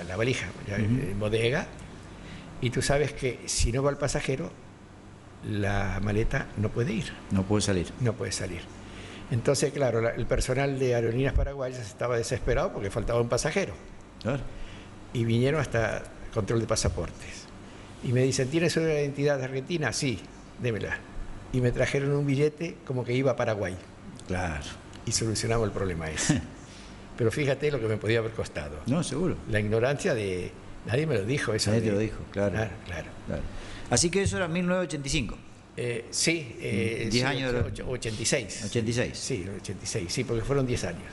la valija, en bodega, y tú sabes que si no va el pasajero, la maleta no puede ir. No puede salir. No puede salir. Entonces, claro, el personal de Aerolíneas Paraguayas estaba desesperado porque faltaba un pasajero. Claro. Y vinieron hasta control de pasaportes. Y me dicen, ¿tienes una identidad de Argentina? Sí, démela. Y me trajeron un billete como que iba a Paraguay. Claro. Y solucionamos el problema ese. Pero fíjate lo que me podía haber costado. No, seguro. La ignorancia de... Nadie me lo dijo eso. Nadie te lo dijo, claro. Claro. Así que eso era 1985. Sí. 10 sí, años. 86. 86. Sí, 86, sí, porque fueron 10 años.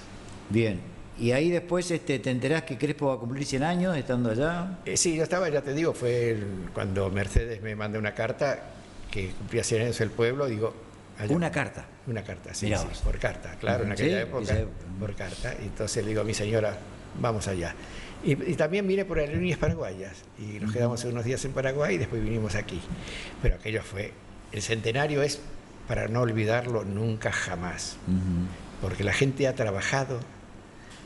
Bien. Y ahí después te enterás que Crespo va a cumplir 100 años estando allá. Sí, yo estaba, ya te digo, fue cuando Mercedes me mandó una carta que cumplía 100 años el pueblo, digo... Allá, Una carta. Una carta, sí, Mirá sí, vos. por carta, claro, en aquella época, esa por carta. Y entonces le digo a mi señora, vamos allá. Y también vine por Aerolíneas Paraguayas, y nos quedamos unos días en Paraguay y después vinimos aquí. Pero aquello fue, el centenario es para no olvidarlo nunca jamás, porque la gente ha trabajado,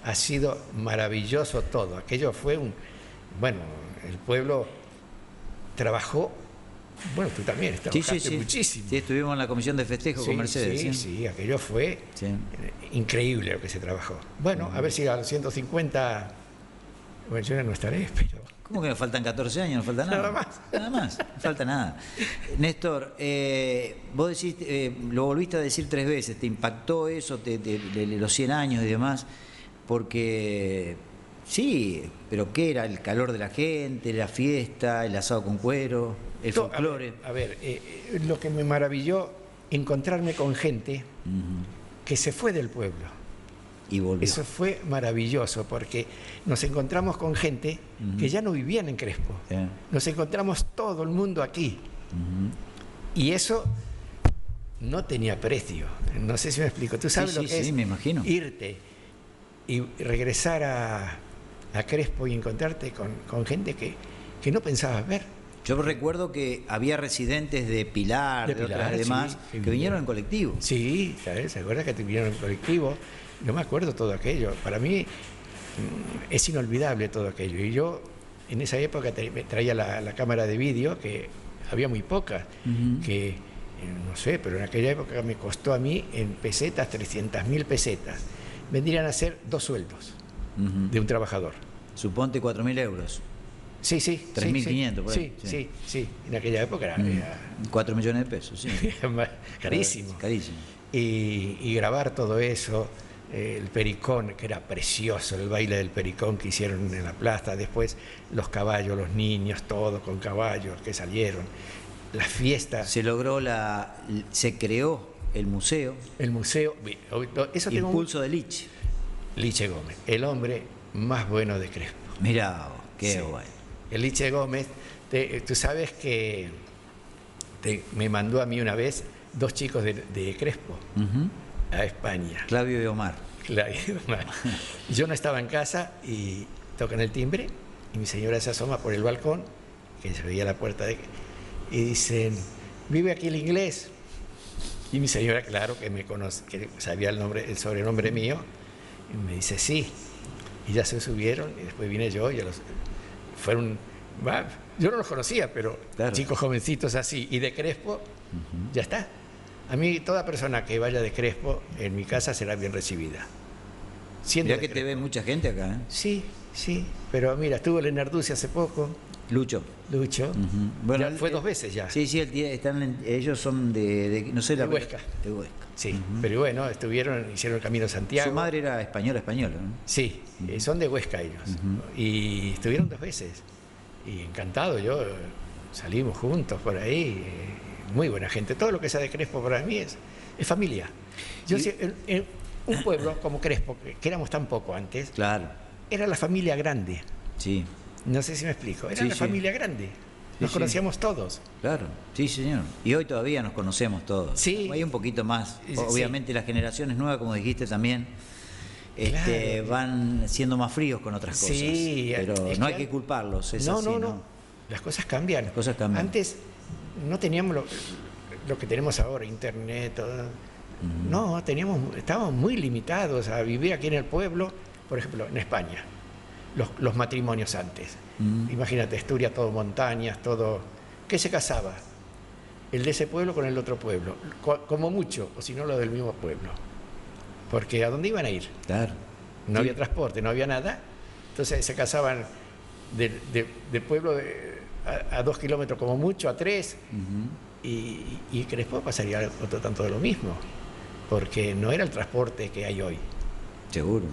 ha sido maravilloso todo. Aquello fue bueno, el pueblo trabajó. Bueno, tú también trabajaste muchísimo. Sí, estuvimos en la comisión de festejo con Mercedes. Sí, aquello fue increíble lo que se trabajó. Bueno, a ver si a los 150, bueno, yo ya no estaré, pero... ¿Cómo que nos faltan 14 años? No falta nada. Nada más. Nada más, no falta nada. Néstor, vos decís, lo volviste a decir 3 veces, ¿te impactó eso, de los 100 años y demás? Porque... Sí, pero ¿qué era? ¿El calor de la gente, la fiesta, el asado con cuero, el folclore? A ver, lo que me maravilló, encontrarme con gente que se fue del pueblo. Y volvió. Eso fue maravilloso, porque nos encontramos con gente que ya no vivían en Crespo. Nos encontramos todo el mundo aquí. Y eso no tenía precio. No sé si me explico. ¿Tú sabes lo que es? Sí, me imagino. Irte y regresar a Crespo y encontrarte con gente que no pensabas ver. Yo recuerdo que había residentes de Pilar, de otras demás, sí, que vinieron en colectivo. Sí, ¿sabes? ¿Se acuerda que vinieron en colectivo? Yo me acuerdo todo aquello. Para mí es inolvidable todo aquello. Y yo en esa época traía la cámara de vídeo, que había muy poca, que no sé, pero en aquella época me costó a mí en pesetas, 300.000 pesetas. Vendrían a ser 2 sueldos de un trabajador. Suponte 4.000 euros. Sí. 3.500 por ahí. Sí. En aquella época era 4 millones de pesos, sí. Carísimo. Carísimo. Y grabar todo eso, el pericón, que era precioso, el baile del pericón que hicieron en la plaza, después los caballos, los niños, todos con caballos que salieron, las fiestas. Se creó el museo. El museo, eso tengo Impulso de Liche. Liche Gómez, el hombre más bueno de Crespo. Mirá, qué bueno. El Liche Gómez, tú sabes que me mandó a mí una vez 2 chicos de Crespo a España. Claudio y Omar. Yo no estaba en casa y tocan el timbre y mi señora se asoma por el balcón, que se veía la puerta y dicen, ¿vive aquí el inglés? Y mi señora, claro, que me conoce, que sabía el sobrenombre mío, y me dice, sí. Y ya se subieron y después vine yo y fueron, yo no los conocía, pero claro, chicos jovencitos así y de Crespo, ya está. A mí toda persona que vaya de Crespo en mi casa será bien recibida. Mira que te ve mucha gente acá, ¿eh? Sí, pero mira, estuvo Lenarduzzi hace poco. Lucho. Lucho. Bueno, Ya fue 2 veces ya. Sí, sí, ellos son de no sé, De Huesca. De Huesca. Sí, pero bueno, hicieron el Camino de Santiago. Su madre era española, ¿no? Sí, son de Huesca ellos. Y estuvieron 2 veces. Y encantado, salimos juntos por ahí. Muy buena gente. Todo lo que sea de Crespo para mí es familia. En un pueblo como Crespo, que éramos tan poco antes, Claro. era la familia grande. Sí. No sé si me explico. Era Sí, la sí. familia grande. Nos Sí, conocíamos todos. Claro, sí, señor. Y hoy todavía nos conocemos todos. Sí. Hay un poquito más. Sí. Obviamente las generaciones nuevas, como dijiste también, Claro. van siendo más fríos con otras cosas. Sí, Pero es no que hay que culparlos. Es no, así, no. Las cosas cambian. Las cosas cambian. Antes no teníamos lo que tenemos ahora, internet, todo. No, estábamos muy limitados a vivir aquí en el pueblo, por ejemplo, en España. Los matrimonios antes. Imagínate, Asturias, todo montañas, todo. ¿Qué se casaba? El de ese pueblo con el otro pueblo, como mucho, o si no, lo del mismo pueblo. Porque ¿a dónde iban a ir? Claro. No Sí. había transporte, no había nada. Entonces se casaban del pueblo a 2 kilómetros como mucho, a 3. Y Crespo pasaría otro tanto de lo mismo, porque no era el transporte que hay hoy. Seguro.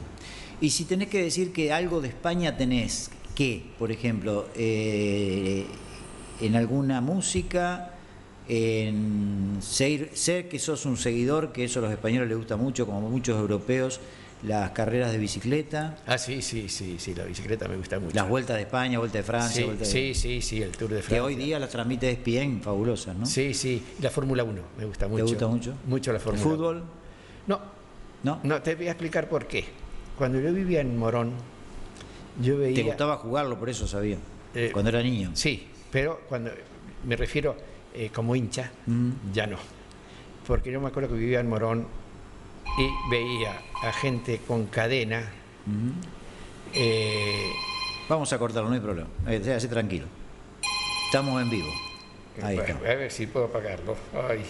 Y si tenés que decir que algo de España tenés, ¿qué? Por ejemplo, en alguna música, en ser que sos un seguidor, que eso a los españoles les gusta mucho, como a muchos europeos, las carreras de bicicleta, Ah, sí, la bicicleta me gusta mucho. las vueltas de España, vuelta de Francia, Sí, el Tour de Francia. que hoy día las transmite ESPN, fabulosas, ¿no? Sí, y la Fórmula 1 me gusta mucho. gusta mucho? Mucho la ¿El Fórmula 1. fútbol? No, ¿No? te voy a explicar por qué. Cuando yo vivía en Morón, yo veía... ¿Te gustaba jugarlo, por eso sabía? Eh, Cuando era niño. Sí, pero cuando me refiero como hincha, ya no. Porque yo me acuerdo que vivía en Morón y veía a gente con cadena. Vamos a cortarlo, no hay problema. Hace tranquilo. Estamos en vivo. Ahí Bueno, está. a ver si puedo apagarlo. Ay,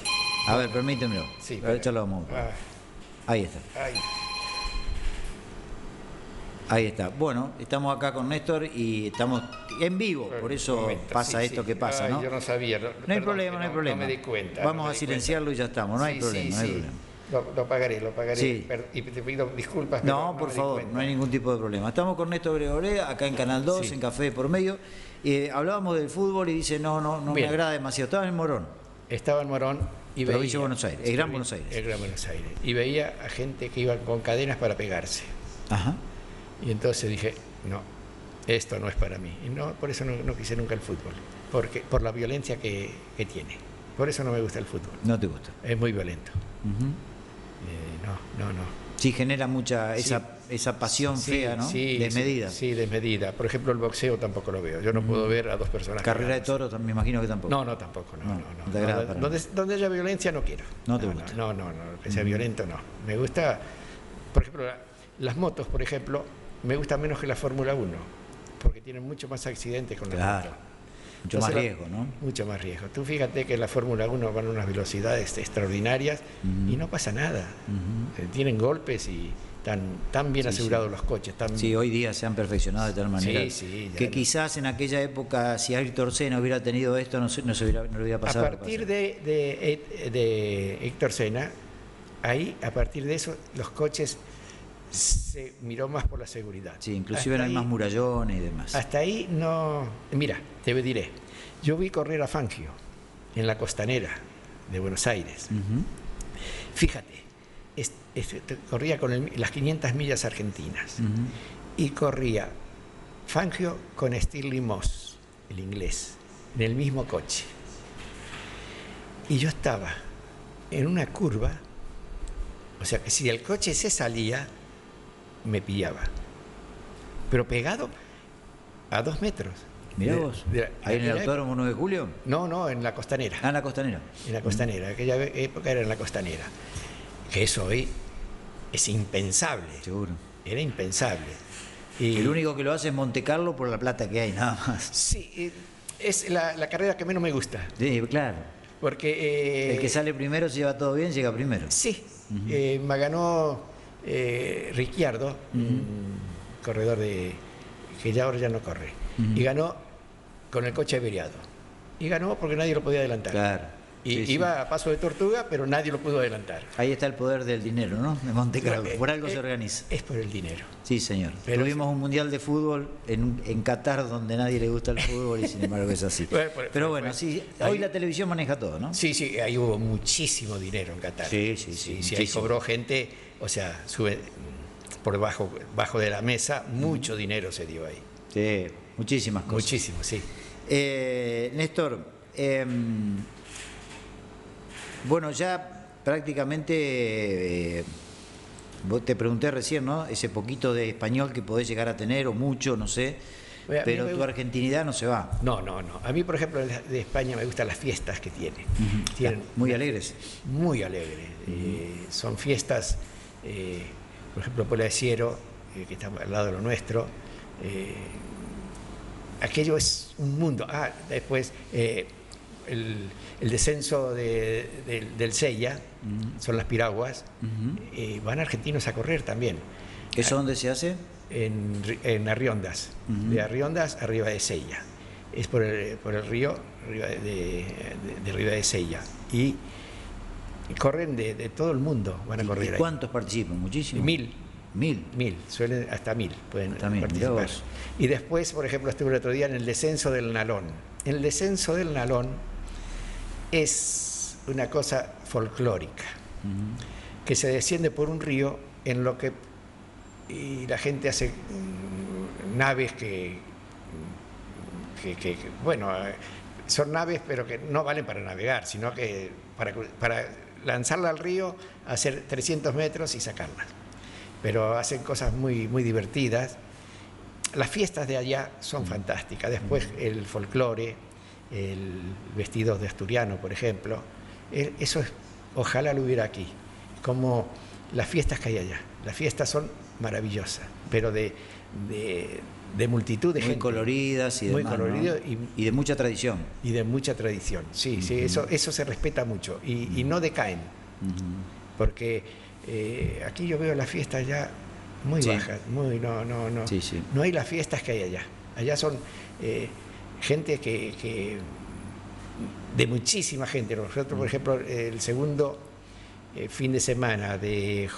A ver, permítemelo. sí, A ver, ya lo vamos a ver. Ahí está. ay. Ahí está. Bueno, estamos acá con Néstor y estamos en vivo, por eso Momento, pasa sí, esto sí. que pasa, Ay, ¿no? yo no sabía. No hay Perdón, problema, no hay problema. No me di cuenta. Vamos no me a di silenciarlo cuenta. y ya estamos, no hay Sí, problema, no hay sí. problema. Lo pagaré. Sí. Y te pido disculpas. pero No, por me di favor, cuenta. no hay ningún tipo de problema. Estamos con Néstor Gregoré, acá en Canal 2, Sí. en Café de por Medio. Hablábamos del fútbol y dice, no me Bien. agrada demasiado. Estaba en Morón, Estaba en Morón y Provincia veía... de Buenos Aires, el Gran Buenos Aires. El Gran Buenos Aires. Y veía a gente que iba con cadenas para pegarse. Ajá. Y entonces dije, no, esto no es para mí. Y no, por eso no quise nunca el fútbol. Por la violencia que tiene. Por eso no me gusta el fútbol. No te gusta. Es muy violento. Ujú. No. Sí, genera mucha Sí. esa pasión Sí, fea, ¿no? sí, Desmedida. Sí, desmedida. Por ejemplo, el boxeo tampoco lo veo. Yo no puedo ver a 2 personas. Carrera de pegándose. toros, me imagino que tampoco. No, tampoco. No te agrada para Donde haya violencia no quiero. No te gusta. No, que sea violento no. Me gusta, por ejemplo, las motos, por ejemplo, me gusta menos que la Fórmula 1, porque tienen mucho más accidentes con la Claro. moto. Mucho más Entonces, riesgo, ¿no? Mucho más riesgo. Tú fíjate que en la Fórmula 1 van a unas velocidades extraordinarias y no pasa nada. Tienen golpes y tan bien asegurados los coches. Sí, hoy día se han perfeccionado de tal manera Sí, ya que no. quizás en aquella época, si Ayrton Senna hubiera tenido esto, no le hubiera pasado. A partir de Héctor Senna, ahí, a partir de eso, los coches se miró más por la seguridad. Sí, inclusive Hasta no hay más ahí- murallones y demás. Hasta ahí no... Mira, te diré. Yo vi correr a Fangio en la costanera de Buenos Aires. Ujú. Fíjate, corría con las 500 millas argentinas. Ujú. Y corría Fangio con Stirling Moss, el inglés, en el mismo coche. Y yo estaba en una curva, o sea que si el coche se salía, me pillaba. Pero pegado a 2 metros. Mirá vos, ahí en el aquella Autódromo 9 de Julio, No, en la costanera. en la costanera. En la costanera, aquella época era en la costanera. Que eso hoy es impensable. Seguro. Era impensable. Y El único que lo hace es Monte Carlo por la plata que hay, nada más. sí, es la carrera que menos me gusta. Sí, claro. Porque El que sale primero, si lleva todo bien, llega primero. sí, me ganó Ricciardo, un corredor que ya ahora ya no corre. Y ganó con el coche averiado. Y ganó porque nadie lo podía adelantar. Claro. Y Sí, iba a paso de tortuga, pero nadie lo pudo adelantar. Ahí está el poder del dinero, ¿no? De Monte Carlo. Por algo se organiza. Es por el dinero. Sí, señor. Pero tuvimos un mundial de fútbol en Qatar donde nadie le gusta el fútbol y sin embargo es así. Pero bueno, sí, hoy la televisión maneja todo, ¿no? Sí, sí, ahí hubo muchísimo dinero en Qatar. Sí. Ahí cobró gente, o sea, sube por bajo de la mesa, mucho dinero se dio ahí. Sí, muchísimas cosas. Muchísimo, sí. Néstor, bueno, ya prácticamente, vos te pregunté recién, ¿no? Ese poquito de español que podés llegar a tener, o mucho, no sé, pero tu argentinidad no se va. No. A mí, por ejemplo, de España me gustan las fiestas que tiene. Tienen muy alegres. Muy alegres. Son fiestas, por ejemplo, Pola de Siero, que está al lado de lo nuestro. Aquello es un mundo. Después el descenso del Sella, son las piraguas, van argentinos a correr también. ¿Eso dónde se hace? En Arriondas, de Arriondas arriba de Sella. Es por el río de Riva de Sella. Y corren de todo el mundo, van a correr. ¿Y ahí. cuántos participan? ¿Muchísimos? 1000. 1000. Suelen hasta 1000 pueden Hasta 1000, participar. Y después, por ejemplo, estuve el otro día en el descenso del Nalón. El descenso del Nalón es una cosa folclórica, que se desciende por un río en lo que y la gente hace naves que bueno, son naves pero que no valen para navegar, sino que para lanzarla al río, hacer 300 metros y sacarla. Pero hacen cosas muy, muy divertidas. Las fiestas de allá son fantásticas. Después el folclore, el vestido de asturiano, por ejemplo. Eso es, ojalá lo hubiera aquí. Como las fiestas que hay allá. Las fiestas son maravillosas, pero de multitud de gente. Muy coloridas y muy demás, colorido, ¿no? Y de mucha tradición. Y de mucha tradición. Sí, eso se respeta mucho. Y no decaen. Porque aquí yo veo las fiestas ya muy bajas, muy no. Sí. No hay las fiestas que hay allá. Allá son gente que de muchísima gente. Nosotros, por ejemplo, el segundo fin de semana de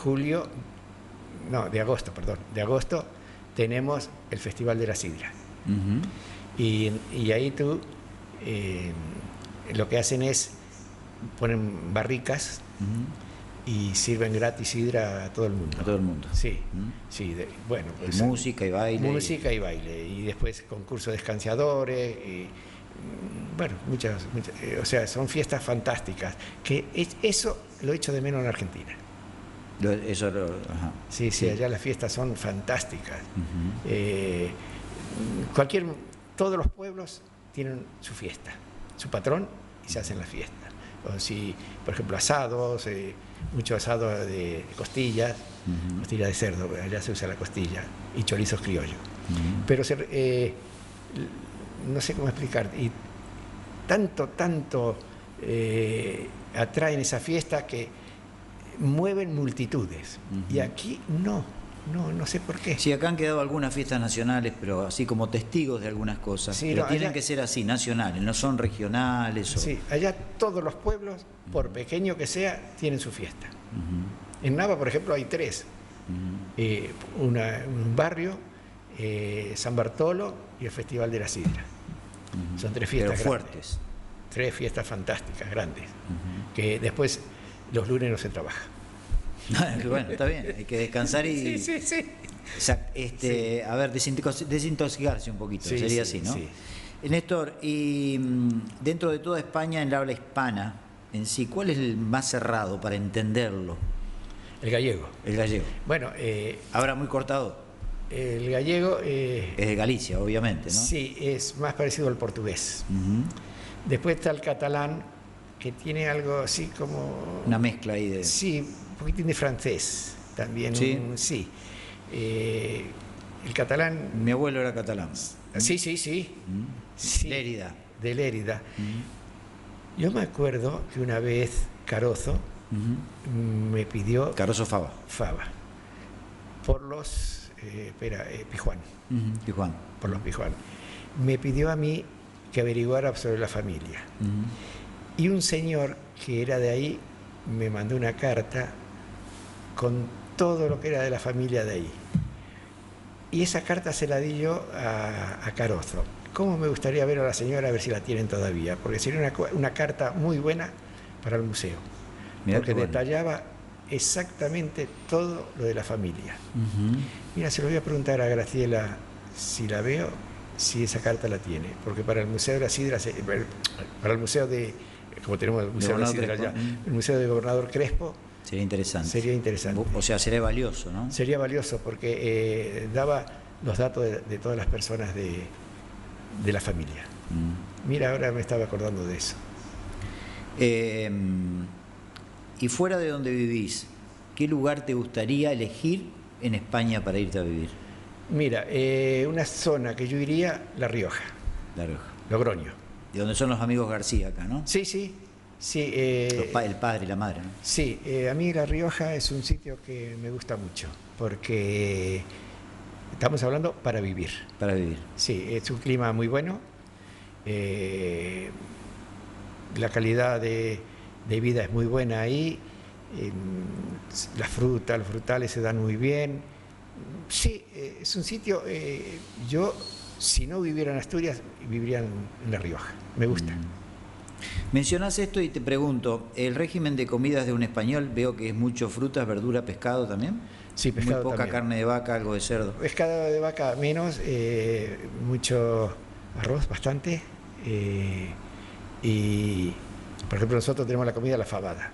agosto, tenemos el Festival de la Sidra. Y ahí tú lo que hacen es ponen barricas y sirven gratis sidra a todo el mundo. A todo el mundo. Sí, sí. Bueno, pues, música y baile. Música y baile. Y después concurso de escanciadores. Bueno, muchas, o sea, son fiestas fantásticas. Que eso lo echo de menos en Argentina. Ajá. Sí, allá las fiestas son fantásticas. Todos los pueblos tienen su fiesta, su patrón, y se hacen las fiestas. O si, por ejemplo, asados, mucho asado de costillas, costilla de cerdo, allá se usa la costilla, y chorizos criollos. Pero no sé cómo explicar, y tanto atraen esa fiesta que mueven multitudes. Y aquí no sé por qué. Sí, acá han quedado algunas fiestas nacionales, pero así como testigos de algunas cosas. Sí, pero no, tienen allá, que ser así, nacionales, no son regionales. Sí, allá todos los pueblos, por pequeño que sea, tienen su fiesta. En Nava, por ejemplo, hay 3. Un barrio, San Bartolo y el Festival de la Sidra. Son 3 fiestas pero grandes. fuertes. 3 fiestas fantásticas, grandes. Que después los lunes no se trabaja. Bueno, está bien, hay que descansar y... Sí. A ver, desintoxicarse un poquito, sería así, ¿no? Sí. Néstor, y dentro de toda España, en el habla hispana en sí, ¿cuál es el más cerrado para entenderlo? El gallego. El gallego. Bueno, ahora muy cortado. El gallego... es de Galicia, obviamente, ¿no? Sí, es más parecido al portugués. Después está el catalán, que tiene algo así como... Una mezcla ahí de... Sí, un poquitín de francés también. Sí. Sí. El catalán... Mi abuelo era catalán. Sí. Sí. Lérida. De Lérida. Yo me acuerdo que una vez Carozo me pidió... Carozo Fava. Por los... Pijuán. Pijuán. Por los Pijuán. Me pidió a mí que averiguara sobre la familia. Y un señor que era de ahí me mandó una carta con todo lo que era de la familia de ahí. Y esa carta se la di yo a Carozo. ¿Cómo me gustaría ver a la señora, a ver si la tienen todavía? Porque sería una carta muy buena para el museo. Mirá, porque bueno, detallaba exactamente todo lo de la familia. Mira, se lo voy a preguntar a Graciela si la veo, si esa carta la tiene. Porque para el Museo de la Sidra, para el Museo de, como tenemos el Museo de la Sidra allá, el Museo de Gobernador Crespo, sería interesante. sería interesante. O sea, sería valioso, ¿no? Sería valioso porque daba los datos de todas las personas de la familia. Mira, ahora me estaba acordando de eso. Y fuera de donde vivís, ¿qué lugar te gustaría elegir en España para irte a vivir? Mira, una zona que yo iría, La Rioja, La Rioja. Logroño. De donde son los amigos García acá, ¿no? Sí, sí. Sí, El padre y la madre, ¿no? sí, a mí La Rioja es un sitio que me gusta mucho, porque estamos hablando para vivir. Para vivir. Sí, es un clima muy bueno, la calidad de vida es muy buena ahí, las frutas, los frutales se dan muy bien. Sí, es un sitio, yo si no viviera en Asturias, viviría en La Rioja, me gusta. Mencionás esto y te pregunto, ¿el régimen de comidas de un español veo que es mucho frutas, verdura, pescado también? Sí, pescado Muy poca también. carne de vaca, algo de cerdo. Pescado de vaca menos, mucho arroz, bastante. Y, por ejemplo, nosotros tenemos la comida la fabada.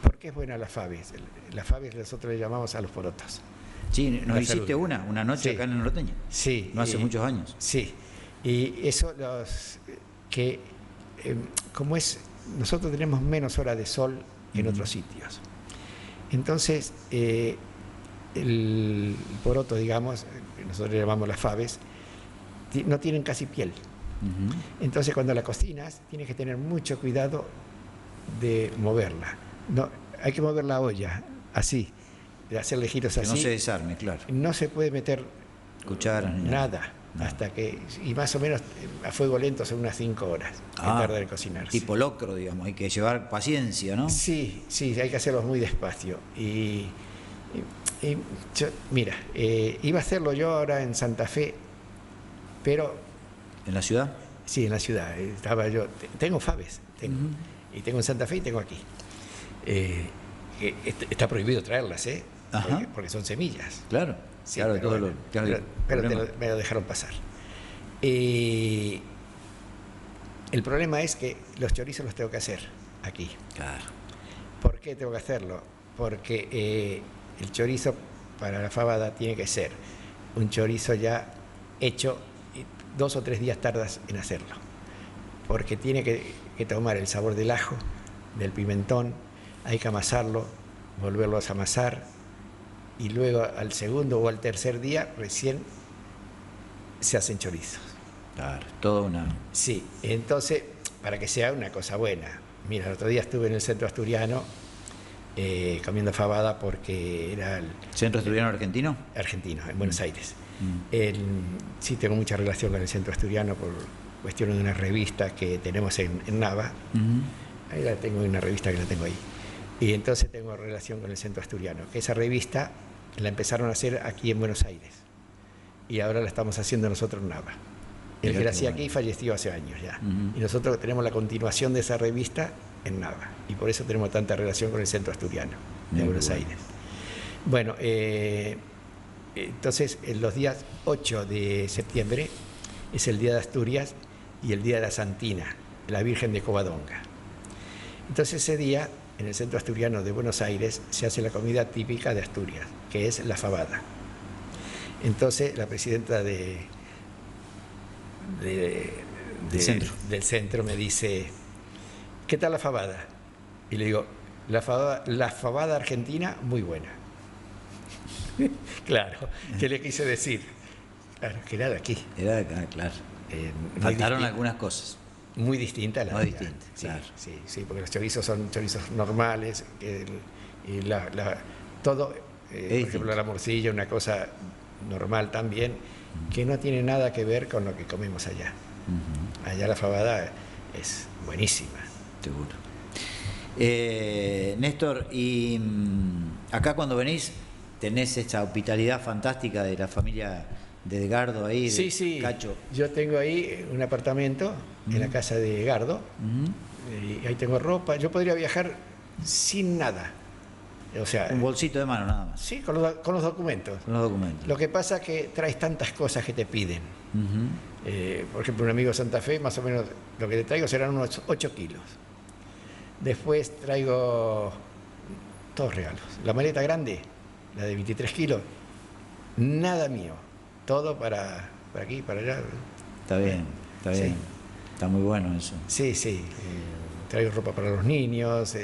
¿Por qué es buena la faves? La faves nosotros le llamamos a los porotos. Sí, nos La hiciste salud. una noche Sí. acá en el Norteño. Sí. No hace muchos años. Sí. Y eso como es, nosotros tenemos menos horas de sol que en otros sitios. Entonces, el poroto, digamos, nosotros le llamamos las faves, no tienen casi piel. Entonces, cuando la cocinas, tienes que tener mucho cuidado de moverla. No, hay que mover la olla, así, de hacerle giros Que así. no se desarme, claro. No se puede meter Cucharas ni nada, hasta que, y más o menos a fuego lento son unas 5 horas que tarda en cocinarse. Tipo locro, digamos, hay que llevar paciencia, ¿no? Sí, sí, hay que hacerlos muy despacio. Mira, iba a hacerlo yo ahora en Santa Fe, pero ¿En la ciudad? sí, en la ciudad. Estaba yo, tengo faves, y tengo en Santa Fe y tengo aquí. Está prohibido traerlas, Ajá. porque son semillas. Claro, Sí, claro, pero todo bueno, claro, pero problema. me lo dejaron pasar. El problema es que los chorizos los tengo que hacer aquí. Claro. ¿Por qué tengo que hacerlo? Porque el chorizo para la fabada tiene que ser un chorizo ya hecho, y 2 o 3 días tardas en hacerlo. Porque tiene que tomar el sabor del ajo, del pimentón, hay que amasarlo, volverlo a amasar, y luego al segundo o al tercer día recién se hacen chorizos. Claro, toda una... Sí, entonces, para que sea una cosa buena. Mira, el otro día estuve en el centro asturiano comiendo fabada porque era el ¿Centro Asturiano Argentino? argentino, en Buenos Aires. Sí, tengo mucha relación con el centro asturiano por cuestión de una revista que tenemos en Nava. Ahí la tengo, una revista que la tengo ahí. Y entonces tengo relación con el centro asturiano, que esa revista la empezaron a hacer aquí en Buenos Aires. Y ahora la estamos haciendo nosotros en Nava. El que la hacía aquí falleció hace años ya. Y nosotros tenemos la continuación de esa revista en Nava. Y por eso tenemos tanta relación con el centro asturiano de Buenos Aires. Bueno, entonces los días 8 de septiembre es el Día de Asturias y el Día de la Santina, la Virgen de Covadonga. Entonces ese día, en el centro asturiano de Buenos Aires, se hace la comida típica de Asturias, que es la fabada. Entonces la presidenta del centro me dice, ¿qué tal la fabada? Y le digo, la fabada argentina, muy buena. Claro, ¿qué le quise decir? Claro, que era de aquí. Era de acá, claro. Faltaron algunas cosas. Muy distinta a la Muy de acá. distinta, Sí, claro. sí, porque los chorizos son chorizos normales, y todo, por distinto. ejemplo, la morcilla, una cosa normal también, que no tiene nada que ver con lo que comemos allá. Allá la fabada es buenísima. Seguro. Néstor, y acá cuando venís tenés esta hospitalidad fantástica de la familia de Edgardo ahí, de Sí. Cacho. Yo tengo ahí un apartamento en la casa de Edgardo. Y ahí tengo ropa. Yo podría viajar sin nada. O sea, Un bolsito de mano nada más, sí, con los documentos. con los documentos. Lo que pasa es que traes tantas cosas que te piden. Por ejemplo, un amigo de Santa Fe, más o menos lo que te traigo serán unos 8 kilos. Después traigo todos regalos. La maleta grande, la de 23 kilos, nada mío. Todo para aquí, para allá. Está bien, está bien. Sí. Está muy bueno eso. Sí. Traigo ropa para los niños.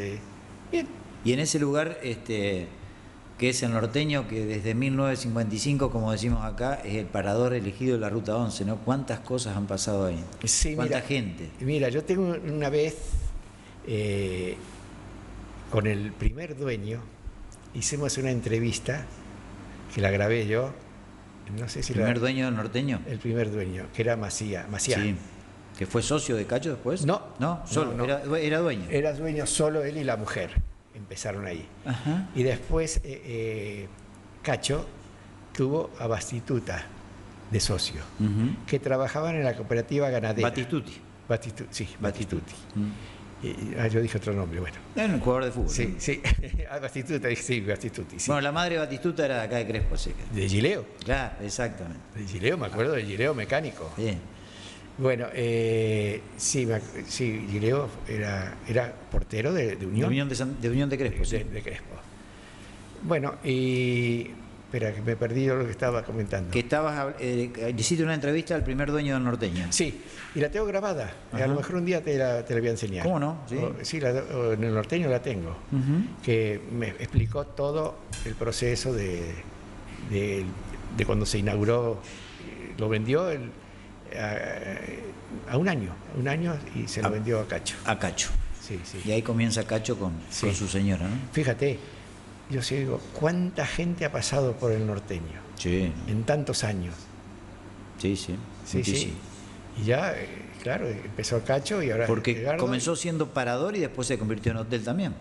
Bien. Y en ese lugar, que es el Norteño, que desde 1955, como decimos acá, es el parador elegido de la Ruta 11, ¿no? ¿Cuántas cosas han pasado ahí? Sí, ¿Cuánta mira, gente? Mira, yo tengo una vez, con el primer dueño, hicimos una entrevista, que la grabé yo, no sé si ¿El primer dueño del Norteño? el primer dueño, que era Macía. Sí. ¿Que fue socio de Cacho después? No. No, solo, No. Era dueño. Era dueño solo él y la mujer, empezaron ahí. Ajá. Y después Cacho tuvo a Bastituta de socio, que trabajaban en la cooperativa ganadera. Batistuti. Batistuti. Yo dije otro nombre, bueno. Era un jugador de fútbol. Sí, sí. Batistuta, sí, Batistuti, sí. Bueno, la madre de Batistuta era de acá de Crespo, sí. De Gileo. Claro, exactamente. De Gileo, me acuerdo de Gileo mecánico. Bien. Bueno, sí, Gileo era portero de Unión. De Unión de Crespo, sí. De Crespo. Bueno, y espera, que me perdí lo que estaba comentando. Que hiciste una entrevista al primer dueño del Norteño. Sí, y la tengo grabada. Ajá. A lo mejor un día te la voy a enseñar. ¿Cómo no? Sí. Sí, en el Norteño la tengo. Que me explicó todo el proceso de cuando se inauguró. Lo vendió a un año y se lo vendió a Cacho. A Cacho. Sí. Y ahí comienza Cacho con su señora, ¿no? Fíjate, yo sí digo, ¿cuánta gente ha pasado por el Norteño Sí. en tantos años? Sí. Sí. Muchísimo. Y ya, claro, empezó Cacho y ahora Porque Edgardo. comenzó siendo parador y después se convirtió en hotel también.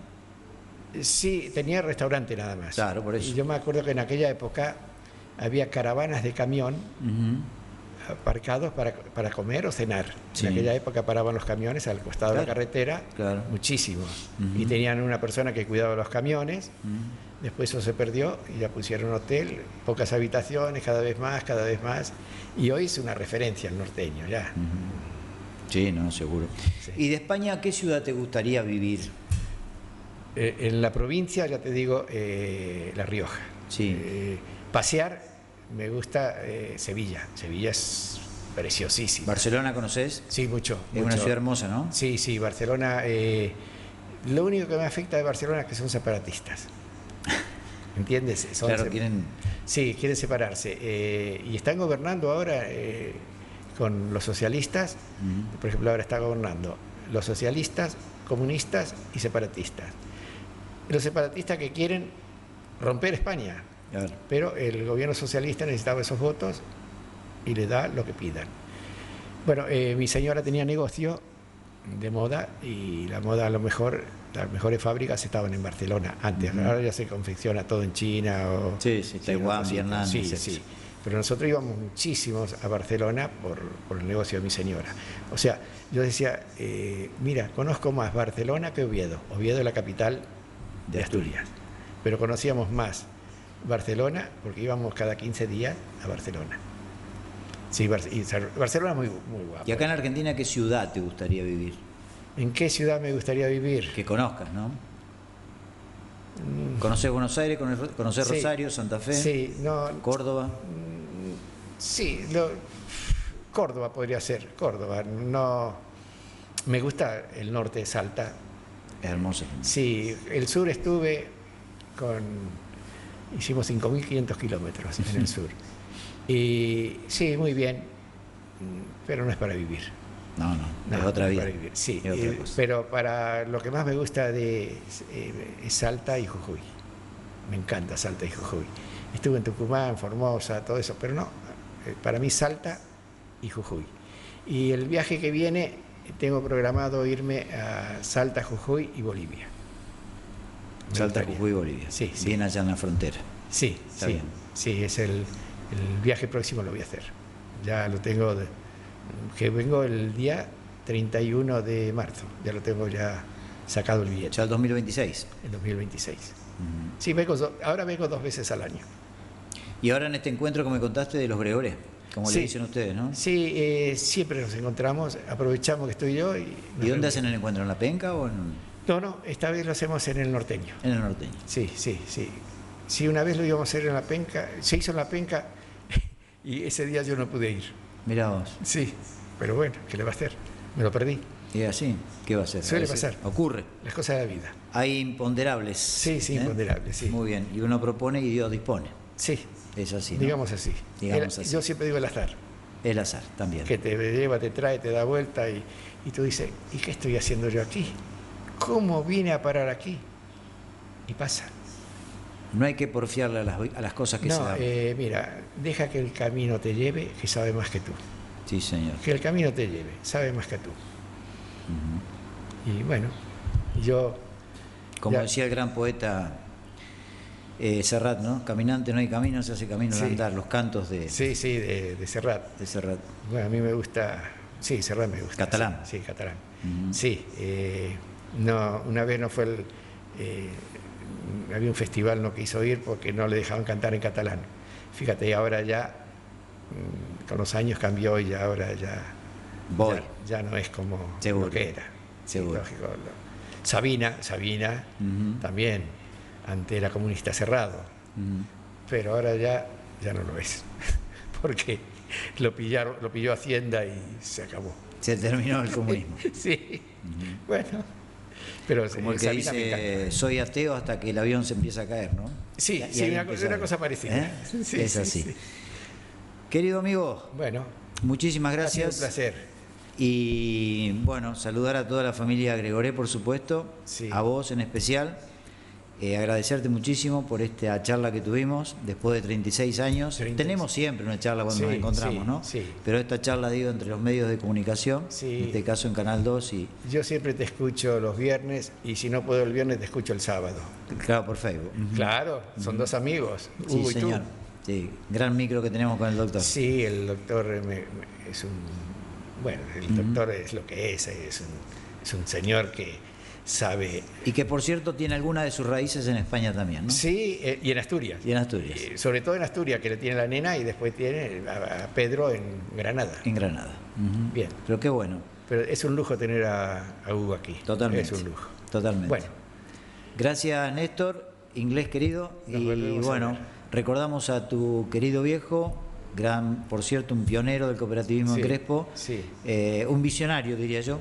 Sí, tenía restaurante nada más. Claro, por eso. Y yo me acuerdo que en aquella época había caravanas de camión aparcados para comer o cenar. Sí. En aquella época paraban los camiones al costado de la carretera, Claro. muchísimos. Y tenían una persona que cuidaba los camiones. Después eso se perdió y ya pusieron un hotel, pocas habitaciones, cada vez más. Y hoy es una referencia al Norteño, ya. Sí, no, seguro. Sí. ¿Y de España qué ciudad te gustaría vivir? En la provincia, ya te digo, La Rioja. Sí. Pasear, me gusta Sevilla. Sevilla es preciosísima. ¿Barcelona conoces? Sí, mucho. Es una ciudad hermosa, ¿no? Sí, Barcelona. Lo único que me afecta de Barcelona es que son separatistas. ¿Entiendes? Claro, quieren... Sí, quieren separarse. Y están gobernando ahora con los socialistas. Por ejemplo, ahora está gobernando los socialistas, comunistas y separatistas. Los separatistas que quieren romper España. Claro. Pero el gobierno socialista necesitaba esos votos y le da lo que pidan. Bueno, mi señora tenía negocio de moda y la moda a lo mejor, las mejores fábricas estaban en Barcelona antes. Ahora ya se confecciona todo en China o Sí, Taiwán, cositas. Vietnam, Sí, etcétera. sí. Pero nosotros íbamos muchísimos a Barcelona por el negocio de mi señora. O sea, yo decía, mira, conozco más Barcelona que Oviedo. Oviedo es la capital de Asturias. Pero conocíamos más Barcelona porque íbamos cada 15 días a Barcelona. Sí, Barcelona es muy guapo. ¿Y acá en Argentina qué ciudad te gustaría vivir? ¿En qué ciudad me gustaría vivir? Que conozcas, ¿no? ¿Conoces Buenos Aires? ¿Conoces Sí. Rosario, Santa Fe? Sí, no, ¿Córdoba? sí, Córdoba podría ser, Córdoba. No, me gusta el norte de Salta. Es hermoso. Sí, el sur hicimos 5.500 kilómetros en el sur. Y sí, muy bien, pero no es para vivir. No, es otra no vida. para vivir. Sí, es otra cosa. pero para lo que más me gusta es Salta y Jujuy. Me encanta Salta y Jujuy. Estuve en Tucumán, Formosa, todo eso, pero no, para mí Salta y Jujuy. Y el viaje que viene, tengo programado irme a Salta, Jujuy y Bolivia. Me Salta, gustaría. Jujuy y Bolivia. Sí, sí. Bien allá en la frontera. Sí, Está sí, bien. sí, es el viaje próximo lo voy a hacer. Ya lo tengo, que vengo el día 31 de marzo, ya lo tengo ya sacado el billete, Ya el 2026. en 2026. Sí, ahora vengo 2 veces al año. Y ahora en este encuentro que me contaste de los Gregores, como Sí. le dicen ustedes, ¿no? Sí, siempre nos encontramos, aprovechamos que estoy yo. ¿Y ¿Y dónde hacen el encuentro? ¿En La Penca o No, esta vez lo hacemos en el norteño. en el norteño? Sí. Sí, una vez lo íbamos a hacer en La Penca, se hizo en La Penca y ese día yo no pude ir. Mirá vos. Sí, pero bueno, ¿qué le va a hacer? Me lo perdí. Y así, ¿qué va a hacer? Suele A veces pasar. Ocurre. Las cosas de la vida. Hay imponderables. Sí, imponderables, sí. Muy bien. Y uno propone y Dios dispone. Sí, Es así, ¿no? digamos así. Digamos así. Yo siempre digo el azar, El azar también. que te lleva, te trae, te da vuelta y tú dices, ¿y qué estoy haciendo yo aquí? ¿Cómo vine a parar aquí? Y pasa. No hay que porfiarle a las cosas que se No, dan. mira, deja que el camino te lleve, que sabe más que tú. Sí, señor. Que el camino te lleve, sabe más que tú. Y bueno, yo... Como ya- decía el gran poeta Serrat, ¿no? Caminante no hay camino, se hace camino al Sí. andar. Los cantos de de Serrat. Serrat. Bueno, a mí me gusta, sí, Serrat me gusta. Catalán. Sí, catalán. Ujú. Sí, no, una vez no fue había un festival, no quiso ir porque no le dejaban cantar en catalán. Fíjate, y ahora ya, con los años cambió y ya ahora ya, Voy. ya no es como Seguro. lo que era. Seguro. Lógico, Sabina Ujú. también, ante la comunista cerrado, Ujú. pero ahora ya no lo es, porque lo pilló Hacienda y se acabó. Se terminó el comunismo. Sí, bueno, pero Como el que Sabina me dice, encanta. soy ateo hasta que el avión se empieza a caer, ¿no? Sí, Y sí, ahí una empieza- cosa parecida. ¿Eh? Sí, Es sí, así. sí. Querido amigo, Bueno, muchísimas ha sido un gracias. placer. Y bueno, saludar a toda la familia Gregoré, por supuesto, Sí. a vos en especial. Agradecerte muchísimo por esta charla que tuvimos después de 36 años. 36. Tenemos siempre una charla cuando Sí, nos encontramos, sí, ¿no? sí. Pero esta charla, digo, entre los medios de comunicación, Sí. en este caso en Canal 2 y, Yo siempre te escucho los viernes y si no puedo el viernes te escucho el sábado. claro, por Facebook. Ujú. Claro, son dos amigos, Sí, Hugo y tú. señor. Sí, gran micro que tenemos con el doctor. Sí, el doctor es un... Bueno, el doctor es lo que es un señor que sabe... Y que, por cierto, tiene algunas de sus raíces en España también, ¿no? Sí, y en Asturias. Y en Asturias, Sobre todo en Asturias, que le tiene la nena y después tiene a Pedro en Granada. en Granada. Ujú. Bien. Pero qué bueno, Pero es un lujo tener a Hugo aquí. totalmente. Es un lujo. Totalmente. Bueno, Gracias, Néstor, inglés querido. Nos Y volvemos a bueno, ver. recordamos a tu querido viejo, por cierto, un pionero del cooperativismo Sí, en Crespo, sí. Un visionario, diría yo.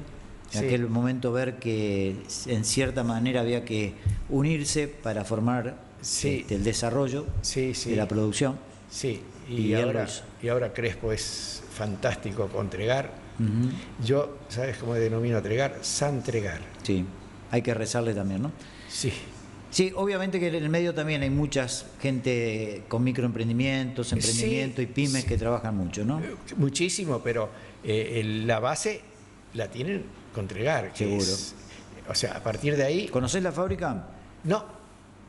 En Sí. aquel momento ver que en cierta manera había que unirse para formar Sí. el desarrollo Sí, sí. de la producción. Sí, Y él lo hizo. y ahora Crespo es fantástico con Tregar. Ujú. Yo, ¿sabes cómo denomino a Tregar? San Tregar. Sí, hay que rezarle también, ¿no? Sí, Sí, obviamente que en el medio también hay muchas gente con microemprendimientos, emprendimientos y pymes que trabajan mucho, ¿no? muchísimo, pero la base la tienen con Tregar. que Seguro. O sea, a partir de ahí... ¿Conocés la fábrica? No.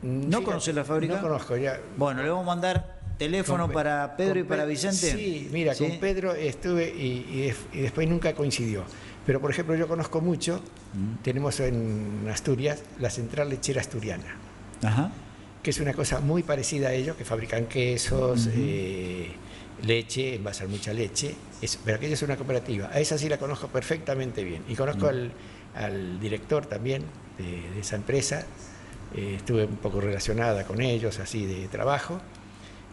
¿No conocés la fábrica? No conozco ya. Bueno, le vamos a mandar teléfono Con Pe- para Pedro y con para Pe- Vicente. Sí, mira, ¿Sí? con Pedro estuve y después nunca coincidió. Pero, por ejemplo, yo conozco mucho, tenemos en Asturias la Central Lechera Asturiana, Ajá. que es una cosa muy parecida a ellos, que fabrican quesos, leche, envasan mucha leche, pero aquella es una cooperativa. A esa sí la conozco perfectamente bien. Y conozco al director también de esa empresa, estuve un poco relacionada con ellos, así de trabajo,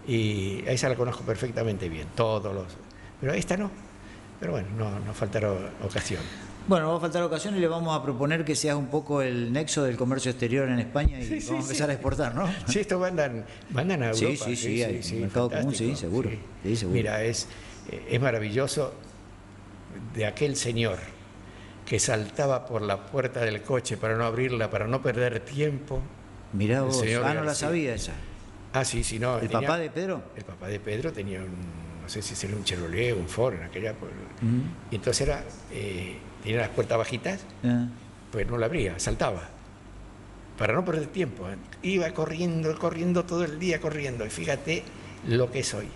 y a esa la conozco perfectamente bien, pero a esta no. Pero bueno, no faltará ocasión. Bueno, va a faltar ocasión y le vamos a proponer que seas un poco el nexo del comercio exterior en España y Sí, sí, vamos a empezar sí. a exportar, ¿no? Sí, esto mandan a Sí, Europa. sí, hay un mercado común, sí, fantástico, seguro. Sí, seguro. Mira, es maravilloso de aquel señor que saltaba por la puerta del coche para no abrirla, para no perder tiempo. Mirá El vos, señor no la García. sabía esa. Ah, sí, sí, no. ¿El papá de Pedro? El papá de Pedro tenía sé si sería un Chevrolet o un Ford en aquella época. Y entonces tenía las puertas bajitas, pues no la abría, saltaba. Para no perder tiempo. Iba corriendo todo el día, corriendo. Y fíjate lo que soy.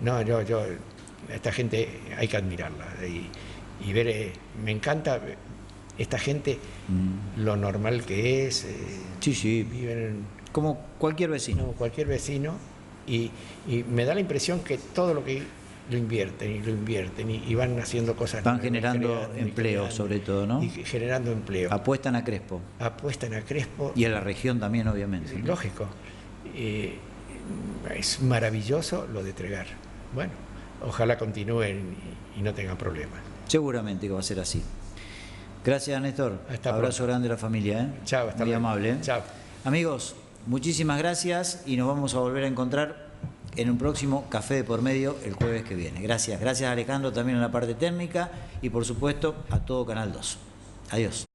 No, esta gente hay que admirarla. Y ver, me encanta esta gente, lo normal que es. Sí. Viven como cualquier vecino. Como cualquier vecino. Y me da la impresión que todo lo que lo invierten y van haciendo cosas. Van generando empleo, sobre todo, ¿no? Y generando empleo. Apuestan a Crespo. Y a la región también, obviamente. Sí, lógico. Es maravilloso lo de Tregar. Bueno, ojalá continúen y no tengan problemas. Seguramente que va a ser así. Gracias, Néstor. Abrazo grande a la familia. Chao, hasta muy luego. amable. Chao. Amigos, muchísimas gracias y nos vamos a volver a encontrar en un próximo Café de por Medio el jueves que viene. Gracias Alejandro también en la parte técnica y por supuesto a todo Canal 2. Adiós.